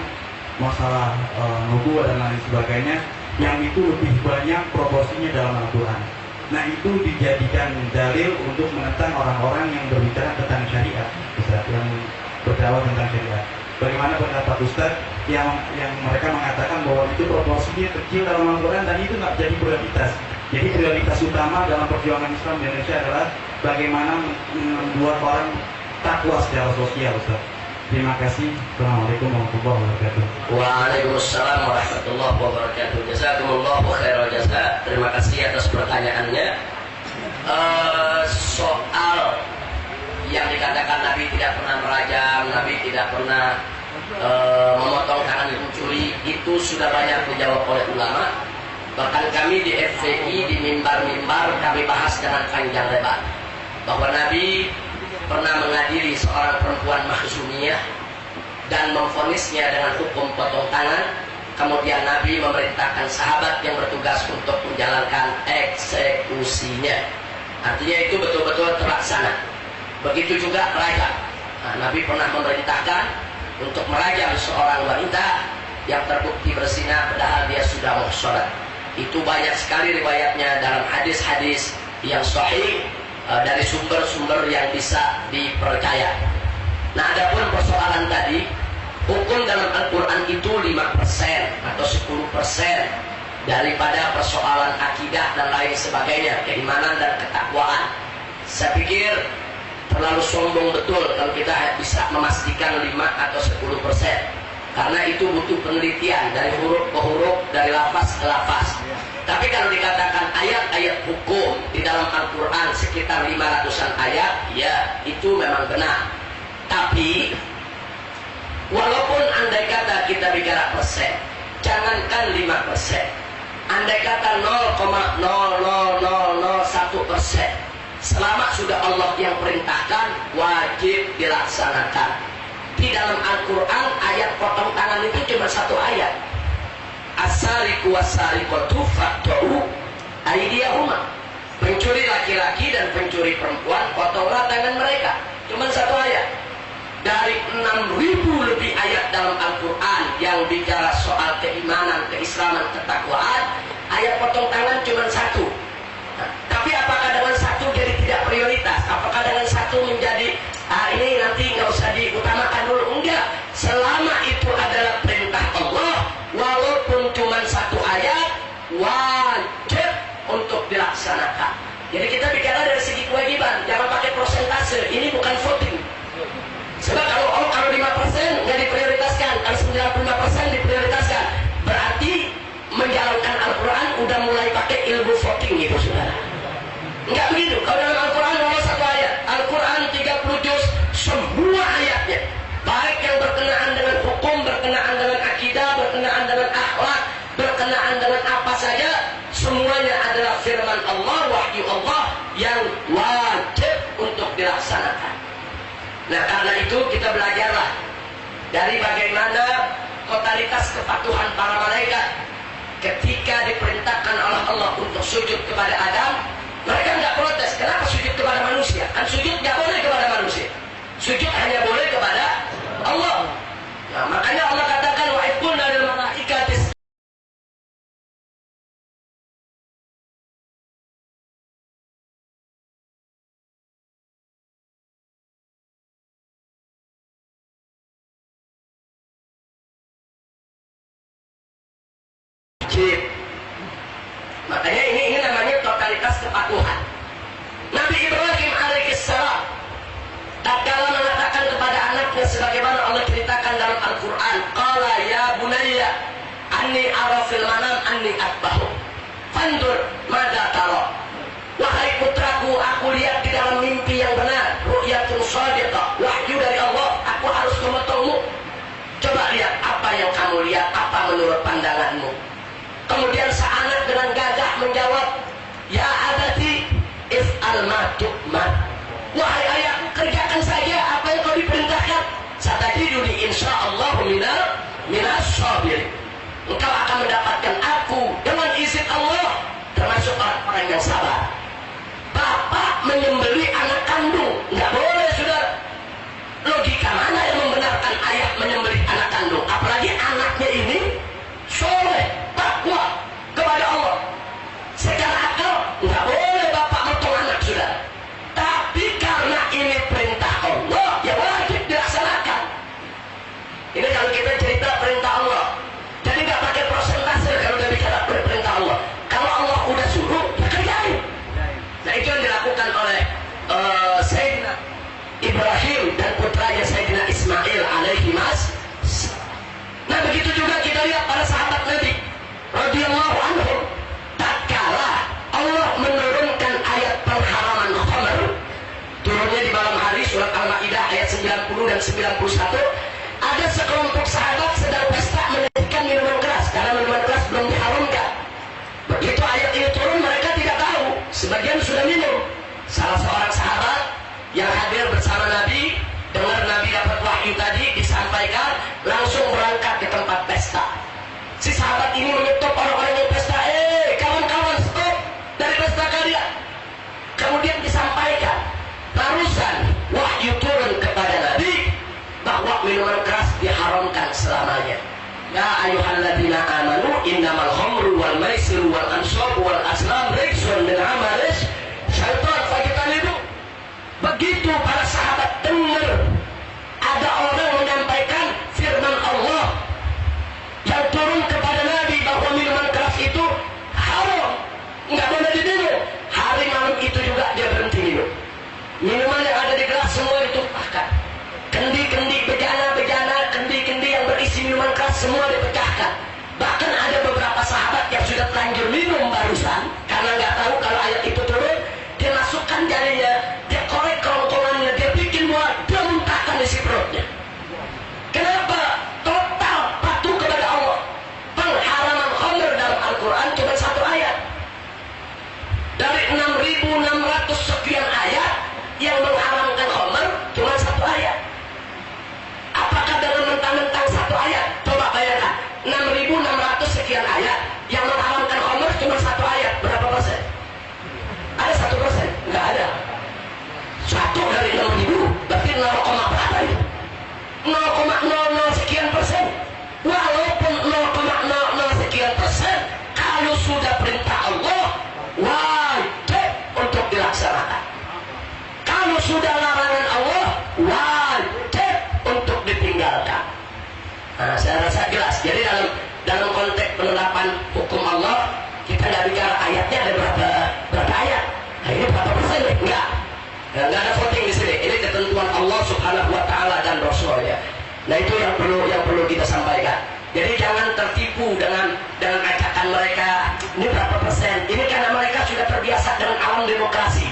masalah nubuwah dan lain sebagainya, yang itu lebih banyak proporsinya dalam Al-Quran. Nah itu dijadikan dalil untuk menentang orang-orang yang berbicara tentang syariat, Ustaz, yang berdakwah tentang syariat. Bagaimana pendapat Ustaz yang mereka mengatakan bahwa itu proporsinya kecil dalam Al-Quran dan itu nggak jadi prioritas. Jadi prioritas utama dalam perjuangan Islam di Indonesia adalah bagaimana membuat orang takwa secara sosial, Ustaz. Terima kasih. Assalamualaikum warahmatullahi wabarakatuh. Waalaikumsalam warahmatullahi wabarakatuh. Jazakumullahu khairal jazaa. Terima kasih atas pertanyaannya. Soal yang dikatakan Nabi tidak pernah merajam, Nabi tidak pernah memotong tangan pencuri, itu sudah banyak dijawab oleh ulama. Bahkan kami di FPI di mimbar-mimbar kami bahas dengan panjang lebar bahwa Nabi pernah mengadili seorang perempuan makhzumiyah dan memvonisnya dengan hukum potong tangan. Kemudian Nabi memerintahkan sahabat yang bertugas untuk menjalankan eksekusinya. Artinya itu betul-betul terlaksana. Begitu juga rajam. Nah, Nabi pernah memerintahkan untuk merajam seorang wanita yang terbukti berzina padahal dia sudah muhsanah. Itu banyak sekali riwayatnya dalam hadis-hadis yang sahih dari sumber-sumber yang bisa dipercaya. Nah, adapun persoalan tadi, hukum dalam Al-Quran itu 5% atau 10% daripada persoalan akidah dan lain sebagainya, keimanan dan ketakwaan. Saya pikir terlalu sombong betul kalau kita bisa memastikan 5 atau 10%. Karena itu butuh penelitian dari huruf ke huruf, dari lafaz ke lafaz. Tapi kalau dikatakan ayat-ayat hukum di dalam Al-Quran sekitar 500-an ayat, ya itu memang benar. Tapi walaupun andai kata kita bicara persen, jangankan 5%, andai kata 0,00001%, selama sudah Allah yang perintahkan, wajib dilaksanakan. Di dalam Al-Quran ayat potong tangan itu cuma satu ayat. As-sariqu was-sariqatu faqta'u aydiyahuma. Pencuri laki-laki dan pencuri perempuan, potonglah tangan mereka. Cuma satu ayat. Dari 6.000 lebih ayat dalam Al-Quran yang bicara soal keimanan, keislaman, ketakwaan, ayat potong tangan cuma satu. Nah, tapi apakah dengan satu jadi tidak prioritas? Apakah dengan satu menjadi ini nanti nggak usah diutamakan dulu? Enggak. Selama itu adalah perintah Allah, walaupun cuma satu ayat, wajib untuk dilaksanakan. Jadi kita bicara dari segi kewajiban, jangan pakai prosentase. Ini bukan voting. Sebab kalau 5% nggak diprioritaskan, kalau 95% diprioritaskan, berarti menjalankan Al-Quran udah mulai pakai ilmu voting gitu, saudara. Enggak begitu. Kalau dalam Al-Quran nomor satu ayat, Al-Quran 30 juz, semua ayatnya, baik yang berkenaan dengan hukum, berkenaan dengan akidah, berkenaan dengan akhlak, berkenaan dengan apa saja, semuanya adalah firman Allah, wahyu Allah yang wajib untuk dilaksanakan. Nah, karena itu kita belajarlah dari bagaimana totalitas kepatuhan para malaikat ketika diperintahkan oleh Allah untuk sujud kepada Adam, mereka nggak protes. Kenapa sujud kepada manusia? Kan sujud nggak boleh kepada manusia. Sujud hanya boleh kepada Allah. Nah, makanya Allah katakan wa idh qulna lil malaikati makanya ini namanya totalitas kepatuhan. Nabi Ibrahim alaihissalam tatkala mengatakan kepada anaknya sebagaimana Allah ceritakan dalam Al-Quran, qala ya bunayya anni ara fil manam anni atbahu fandur mada tara. Wahai putraku, aku lihat di dalam mimpi yang benar, ru'yatun shadiqah, wahyu dari Allah, aku harus memotongmu. Coba lihat apa yang kamu lihat, apa menurut pandanganmu. Kemudian seanak dengan gagah menjawab, ya abati if'al ma tu'mar. Wahai ayahku, kerjakan saja apa yang kau diperintahkan. Satajiduni insyaallah minas sabirin. Engkau akan mendapatkan aku dengan izin Allah termasuk orang-orang yang sabar. Bapak menyembelih anak kandung, nggak boleh, saudara. Logika mana yang membenarkan ayah menyembelih anak kandung? Apalagi anaknya ini soleh, takwa kepada Allah. Secara akal nggak boleh bapak motong anak, saudara. Tapi karena ini perintah Allah, ya wajib dilaksanakan. Ini kalau kita cerita perintah Allah, jadi nggak pakai persentase kalau udah bicara perintah Allah. Kalau Allah udah suruh, ya kerjain. Nah, itu yang dilakukan oleh Sayyidina Ibrahim dan putranya Sayyidina Ismail alaihi mas. Nah, begitu juga kita lihat para sahabat Nabi radhiyallahu anhum, tatkala Allah menurunkan ayat pengharaman khamr, turunnya di malam hari, surat Al-Maidah ayat 90 dan 91, ada sekelompok sahabat sedang pesta menyajikan minuman keras karena minuman keras belum diharamkan. Begitu ayat ini turun, mereka tidak tahu, sebagian sudah minum. Salah seorang sahabat yang hadir bersama Nabi dengar Nabi dapat wahyu tadi disampaikan, langsung berangkat ke tempat pesta. Si sahabat ini menyetop orang-orang yang pesta, kawan-kawan, stop dari pesta kalian. Kemudian disampaikan, barusan wahyu turun kepada Nabi bahwa minuman keras diharamkan selamanya. Ya ayyuhalladzina amanu innamal khamru wal maisiru wal ansabu wal azlam rijsun min amalis syaitan fajtanibu. Begitu para sahabat dengar ada orang menyampaikan firman Allah yang turun kepada Nabi bahwa minuman keras itu haram, nggak boleh diminum. Hari malam itu juga dia berhenti minum. Minuman yang ada di gelas semua ditumpahkan. Kendi-kendi bejana-bejana, kendi-kendi yang berisi minuman keras semua dipecahkan. Bahkan ada beberapa sahabat yang sudah terlanjur minum barusan, karena nggak tahu kalau ayat itu turun, dia masukkan jarinya, dia korek kerongkongannya, dia bikin mual, dia muntahkan isi perutnya. Kenapa? Total patuh kepada Allah. Pengharaman khamr dalam Al-Quran cuma satu ayat. Dari 6.600 sekian ayat yang mengharamkan khamr cuma satu ayat. Apakah dengan mentang-mentang satu ayat? Coba bayangkan, 6.600 sekian ayat yang mengharamkan khamr cuma satu ayat. Berapa persen? Ada 1%? Nggak ada. 1 dari 6.000 berarti 0, berapa itu? 0,00 sekian persen. Walaupun 0,00 sekian persen, kalau sudah perintah Allah, wajib untuk dilaksanakan. Kalau sudah larangan Allah, wajib untuk ditinggalkan. Nah, saya rasa jelas. Jadi dalam konteks penerapan hukum Allah, kita nggak bicara ayatnya ada berapa ayat. Nah, ini berapa persen? Enggak. Nggak ada voting di sini. Ini ketentuan Allah Subhanahu Wa Taala dan Rasulnya. Nah, itu yang perlu kita sampaikan. Jadi jangan tertipu dengan ajakan mereka. Ini berapa persen? Ini karena mereka sudah terbiasa dengan alam demokrasi,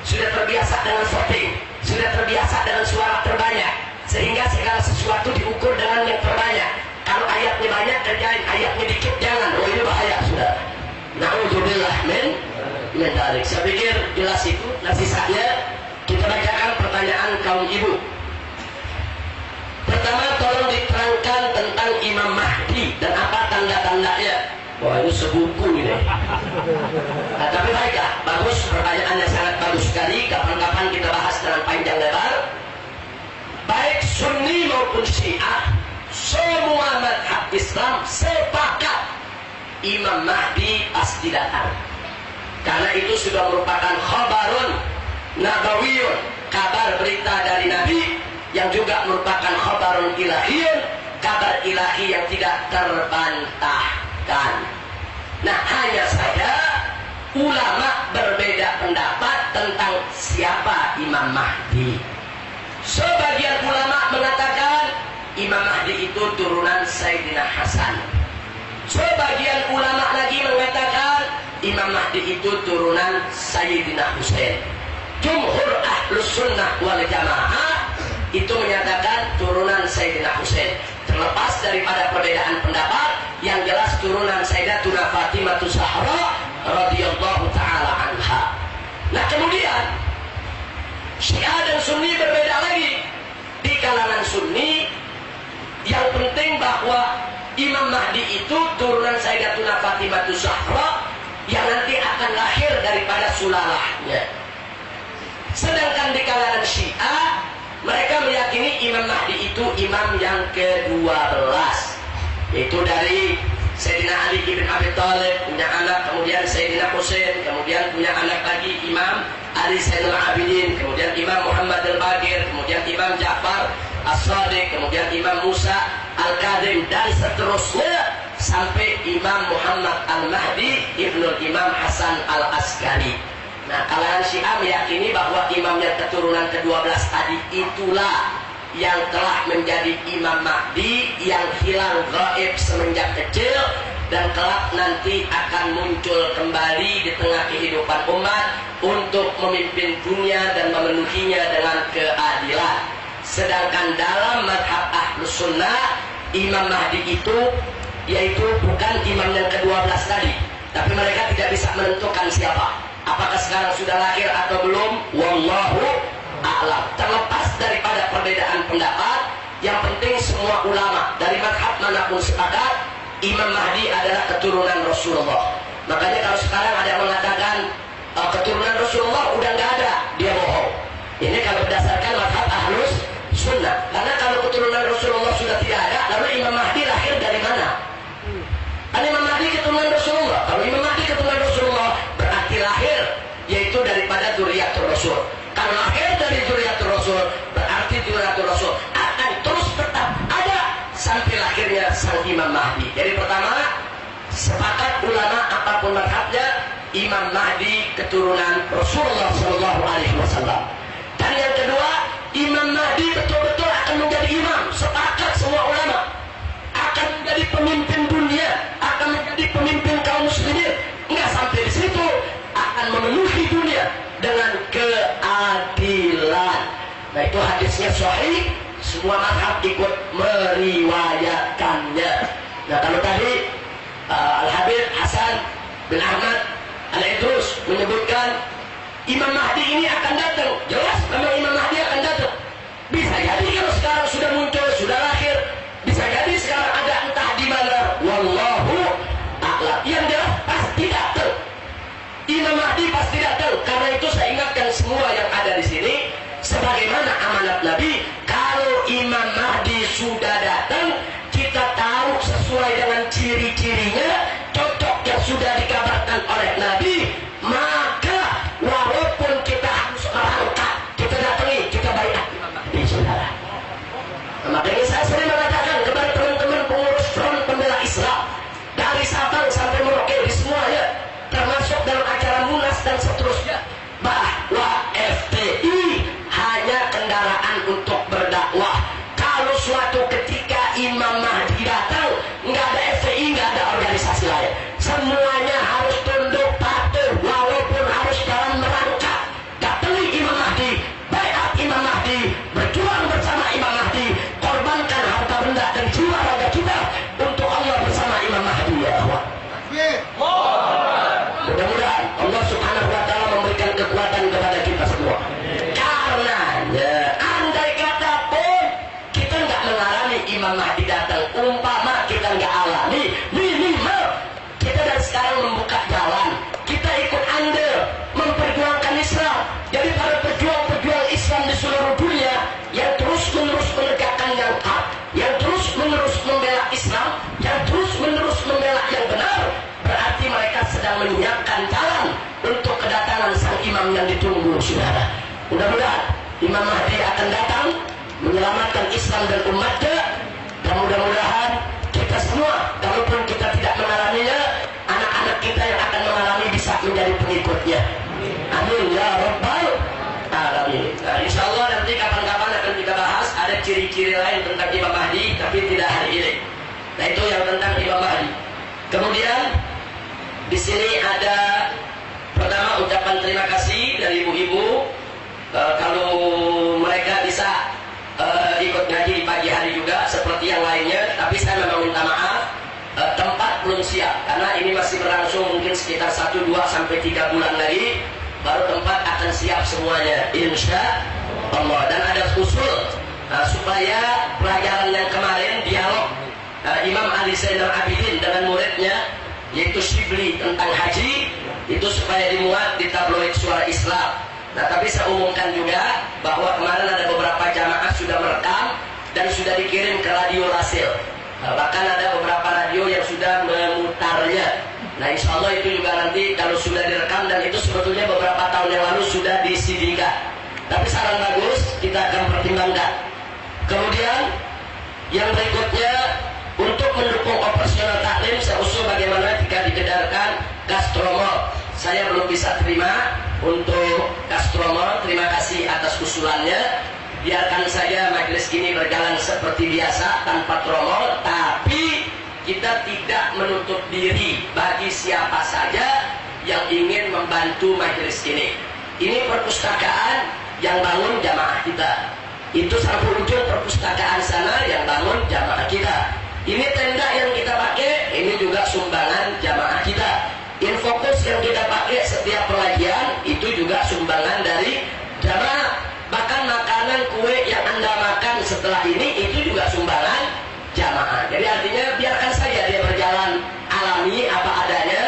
sudah terbiasa dengan voting, sudah terbiasa dengan suara terbanyak, sehingga segala sesuatu diukur dengan yang terbanyak. Kalau ayatnya banyak kerjain, ayatnya dikit jangan. Oh, ini bahaya sudah. Na'udzubillah min dalik. Saya pikir jelas itu. Nah, sisanya kita bacakan pertanyaan kaum ibu. Pertama, tolong diterangkan tentang Imam Mahdi dan apa tanda-tandanya. Wah, ini sebuku ini. Nah, tapi baiklah, bagus, pertanyaannya sangat bagus sekali. Kapan-kapan kita bahas dengan panjang lebar. Baik Sunni maupun Syiah, semua mazhab Islam sepakat Imam Mahdi pasti datang. Karena itu sudah merupakan khabarun nabawiyun, kabar berita dari Nabi, yang juga merupakan khabarun ilahiyun, kabar ilahi yang tidak terbantahkan. Nah, hanya saja ulama berbeda pendapat tentang siapa Imam Mahdi. Sebagian ulama mengatakan Imam Mahdi itu turunan Sayyidina Hasan. Sebagian ulama lagi mengatakan Imam Mahdi itu turunan Sayyidina Husain. Jumhur Ahlus Sunnah wal Jamaah itu menyatakan turunan Sayyidina Husain. Terlepas daripada perbedaan pendapat, yang jelas turunan Sayyidatuna Fatimah Zahra radhiyallahu taala anha. Nah, kemudian Syiah dan Sunni berbeda lagi. Di kalangan Sunni, yang penting bahwa Imam Mahdi itu turunan Sayyidatuna Fatimah Zahra yang nanti akan lahir daripada sulalahnya. Sedangkan di kalangan Syiah, mereka meyakini Imam Mahdi itu imam yang ke-12, yaitu dari Sayyidina Ali bin Abi Thalib punya anak, kemudian Sayyidina Husain, kemudian punya anak lagi Imam Ali Zainul Abidin, kemudian Imam Muhammad Al-Baqir, kemudian Imam Ja'far As-Sadiq, kemudian Imam Musa Al-Kadhim, dan seterusnya sampai Imam Muhammad Al-Mahdi Ibnul Imam Hasan Al-Askari. Nah, kalangan Syiah meyakini bahwa imam yang keturunan ke-12 tadi itulah yang telah menjadi Imam Mahdi yang hilang gaib semenjak kecil dan kelak nanti akan muncul kembali di tengah kehidupan umat untuk memimpin dunia dan memenuhinya dengan keadilan. Sedangkan dalam mazhab Ahlus Sunnah, Imam Mahdi itu yaitu bukan imam yang ke-12 tadi, tapi mereka tidak bisa menentukan siapa. Apakah sekarang sudah lahir atau belum? Wallahu a'lam. Terlepas daripada perbedaan pendapat, yang penting semua ulama dari mazhab manapun sepakat Imam Mahdi adalah keturunan Rasulullah. Makanya kalau sekarang ada yang mengatakan keturunan Rasulullah udah nggak ada, dia bohong. Ini kalau berdasarkan mazhab Ahlus Sunnah. Karena kalau keturunan Rasulullah sudah tidak ada, lalu Imam Mahdi lahir dari mana? Kan Imam Mahdi keturunan Rasulullah. Kalau Imam Mahdi keturunan Rasulullah berarti lahir yaitu daripada dzurriyyatur Rasul. Kalau lahir dari dzurriyyatur Rasul berarti dzurriyyatur Rasul akan terus tetap ada sampai lahirnya sang Imam Mahdi. Jadi pertama, sepakat ulama apapun mazhabnya, Imam Mahdi keturunan Rasulullah Shallallahu Alaihi Wasallam. Dan yang kedua, Imam Mahdi betul-betul akan menjadi imam. Sepakat semua ulama. Akan menjadi pemimpin dunia, akan menjadi pemimpin kaum muslimin. Enggak sampai di situ, akan memenuhi dunia dengan keadilan. Nah, itu hadisnya sahih, semua mazhab ikut meriwayatkannya. Nah, kalau tadi Al-Habib Hasan bin Ahmad Al-Idrus menyebutkan Imam Mahdi ini akan datang, jelas memang Imam Mahdi akan datang. Bisa jadi kalau sekarang sudah muncul, sudah lahir, bisa jadi sekarang ada entah di mana. Wallahu a'lam. Yang jelas pasti datang. Imam Mahdi pasti datang. Karena itu saya ingatkan semua yang ada di sini, sebagaimana amanat Nabi, kalau Imam Mahdi sudah datang, kita tahu sesuai dengan ciri-cirinya, cocok yang sudah dikabarkan oleh Nabi, maka walaupun kita harus merangkak, kita datangi, kita bayar Imam Mahdi, saudara. Makanya saya sering mengatakan kepada teman-teman pengurus Front Pembela Islam dari Sabang sampai Merauke di semuanya, termasuk dalam acara Munas dan seterusnya, bahwa FPI hanya kendaraan untuk berdakwah. Kalau suatu ketika Imam Mahdi datang, nggak ada FPI, nggak ada organisasi lain. Semuanya harus tunduk patuh, walaupun harus dalam merangkak. Datangi Imam Mahdi, bayat Imam Mahdi, berjuang bersama Imam Mahdi, korbankan harta benda dan jiwa raga kita untuk Allah bersama Imam Mahdi, ya Allah. Mudah-mudahan Allah Subhanahu wa Ta'ala memberikan kekuatan kepada kita semua. Karenanya, andai kata pun kita nggak mengalami Imam Mahdi datang, umpama kita nggak alami, minimal kita dari sekarang saudara. Mudah-mudahan Imam Mahdi akan datang menyelamatkan Islam dan umatnya, dan mudah-mudahan kita semua, kalaupun kita tidak mengalaminya, anak-anak kita yang akan mengalami bisa menjadi pengikutnya. Amin ya rabbal alamin. Nah, insya Allah nanti kapan-kapan akan kita bahas ada ciri-ciri lain tentang Imam Mahdi, tapi tidak hari ini. Nah, itu yang tentang Imam Mahdi. Kemudian di sini ada pertama ucapan terima kasih dari ibu-ibu. Kalau mereka bisa ikut ngaji di pagi hari juga seperti yang lainnya, tapi saya memang minta maaf, tempat belum siap karena ini masih berlangsung mungkin sekitar 1, 2 sampai 3 bulan lagi baru tempat akan siap semuanya, insya Allah. Dan ada usul supaya pelajaran yang kemarin dialog Imam Ali Zainal Abidin dengan muridnya yaitu Shibli tentang haji itu supaya dimuat di tabloid Suara Islam. Nah, tapi saya umumkan juga bahwa kemarin ada beberapa jamaah sudah merekam dan sudah dikirim ke radio Rasil. Bahkan ada beberapa radio yang sudah memutarnya. Nah, insya Allah itu juga nanti kalau sudah direkam, dan itu sebetulnya beberapa tahun yang lalu sudah di CD-kan. Tapi saran bagus, kita akan pertimbangkan. Kemudian yang berikutnya, untuk mendukung operasional taklim, saya usul bagaimana jika dikedarkan gastromol. Saya belum bisa terima untuk gastromol. Terima kasih atas usulannya. Biarkan saja majelis ini berjalan seperti biasa tanpa tromol, tapi kita tidak menutup diri bagi siapa saja yang ingin membantu majelis ini. Ini perpustakaan yang bangun jamaah kita. Itu sampai ujung perpustakaan sana yang bangun jamaah kita. Ini tenda yang kita pakai, ini juga sumbangan jamaah kita. Infokus yang kita pakai setiap pengajian itu juga sumbangan dari jamaah. Bahkan makanan kue yang Anda makan setelah ini itu juga sumbangan jamaah. Jadi artinya biarkan saja dia berjalan alami apa adanya,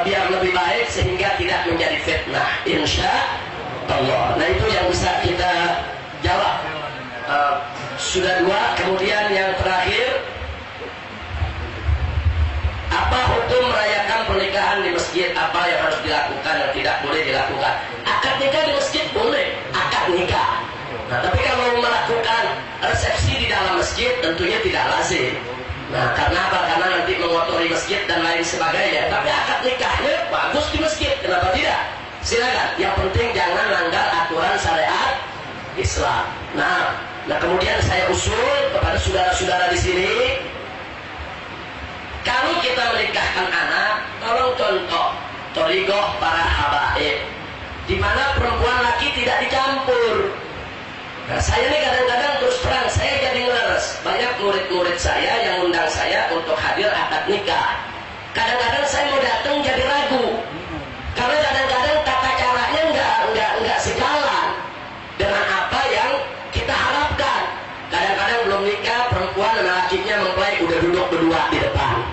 biar lebih baik sehingga tidak menjadi fitnah, insya Allah. Nah, itu yang bisa kita jawab. Sudah 2. Kemudian yang terakhir, apa hukum merayakan pernikahan di masjid? Apa yang harus dilakukan dan tidak boleh dilakukan? Akad nikah di masjid boleh, akad nikah. Nah, tapi kalau melakukan resepsi di dalam masjid tentunya tidak lazim. Nah, karena apa? Karena nanti mengotori masjid dan lain sebagainya. Tapi akad nikahnya bagus di masjid, kenapa tidak? Silakan. Yang penting jangan langgar aturan syariat Islam. Nah, kemudian saya usul kepada saudara-saudara di sini, kalau kita menikahkan anak, tolong contoh thariqah para habaib, di mana perempuan laki tidak dicampur. Nah, saya ini kadang-kadang terus terang, saya jadi ngeres. Banyak murid-murid saya yang undang saya untuk hadir akad nikah. Kadang-kadang saya mau datang jadi ragu, karena kadang-kadang tata caranya nggak sejalan dengan apa yang kita harapkan. Kadang-kadang belum nikah, perempuan dan lakinya mempelai udah duduk berdua di depan.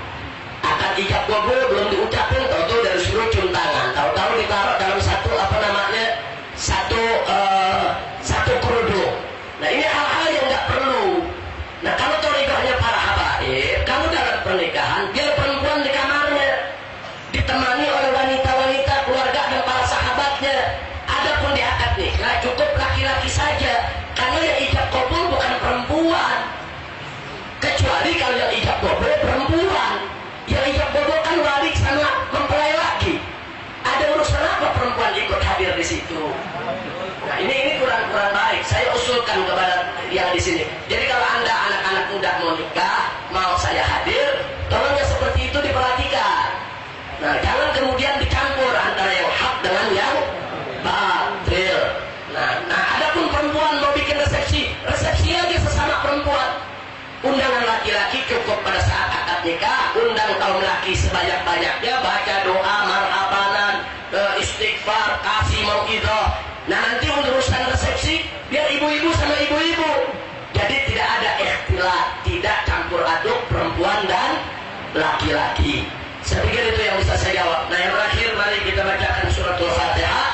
Akad ijab kabul belum diucapin, tahu-tahu dari suruh cium tangan, tahu-tahu ditaruh dalam satu kerudung. Nah, ini hal-hal yang nggak perlu. Nah, kalau thariqahnya para habaib, kalau dalam pernikahan biar perempuan di kamarnya ditemani oleh wanita-wanita keluarga dan para sahabatnya. Adapun di akad nikah cukup laki-laki saja, karena yang ijab kabul bukan perempuan. Kecuali kalau yang ijab kabul perempuan, yang ijab kabul kan wali sama mempelai laki. Ada urusan apa perempuan ikut hadir di situ? Nah, ini kurang baik. Saya usulkan kepada yang di sini. Jadi kalau Anda anak-anak muda mau nikah, mau saya hadir, tolong yang seperti itu diperhatikan. Nah, jangan kemudian dicampur antara yang hak dengan yang batil. Nah, adapun perempuan mau bikin resepsi aja sesama perempuan. Undangan laki-laki cukup pada saat akad nikah, undang kaum laki sebanyak-banyaknya, baca doa, marhabanan, istighfar, kasih mau'idah. Nah, nanti urusan resepsi biar ibu-ibu sama ibu-ibu. Jadi tidak ada ikhtilat, tidak campur aduk perempuan dan laki-laki. Saya pikir itu yang bisa saya jawab. Nah, yang terakhir mari kita bacakan suratul Fatihah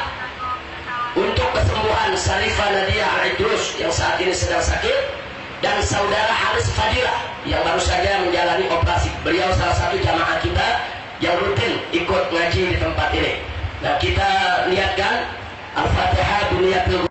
untuk kesembuhan Sarifah Nadia Al-Idrus yang saat ini sedang sakit, dan saudara Haris Fadila yang baru saja menjalani operasi. Beliau salah satu jamaah kita yang rutin ikut ngaji di tempat ini. Nah, kita niatkan Al-Fatihah biniyatil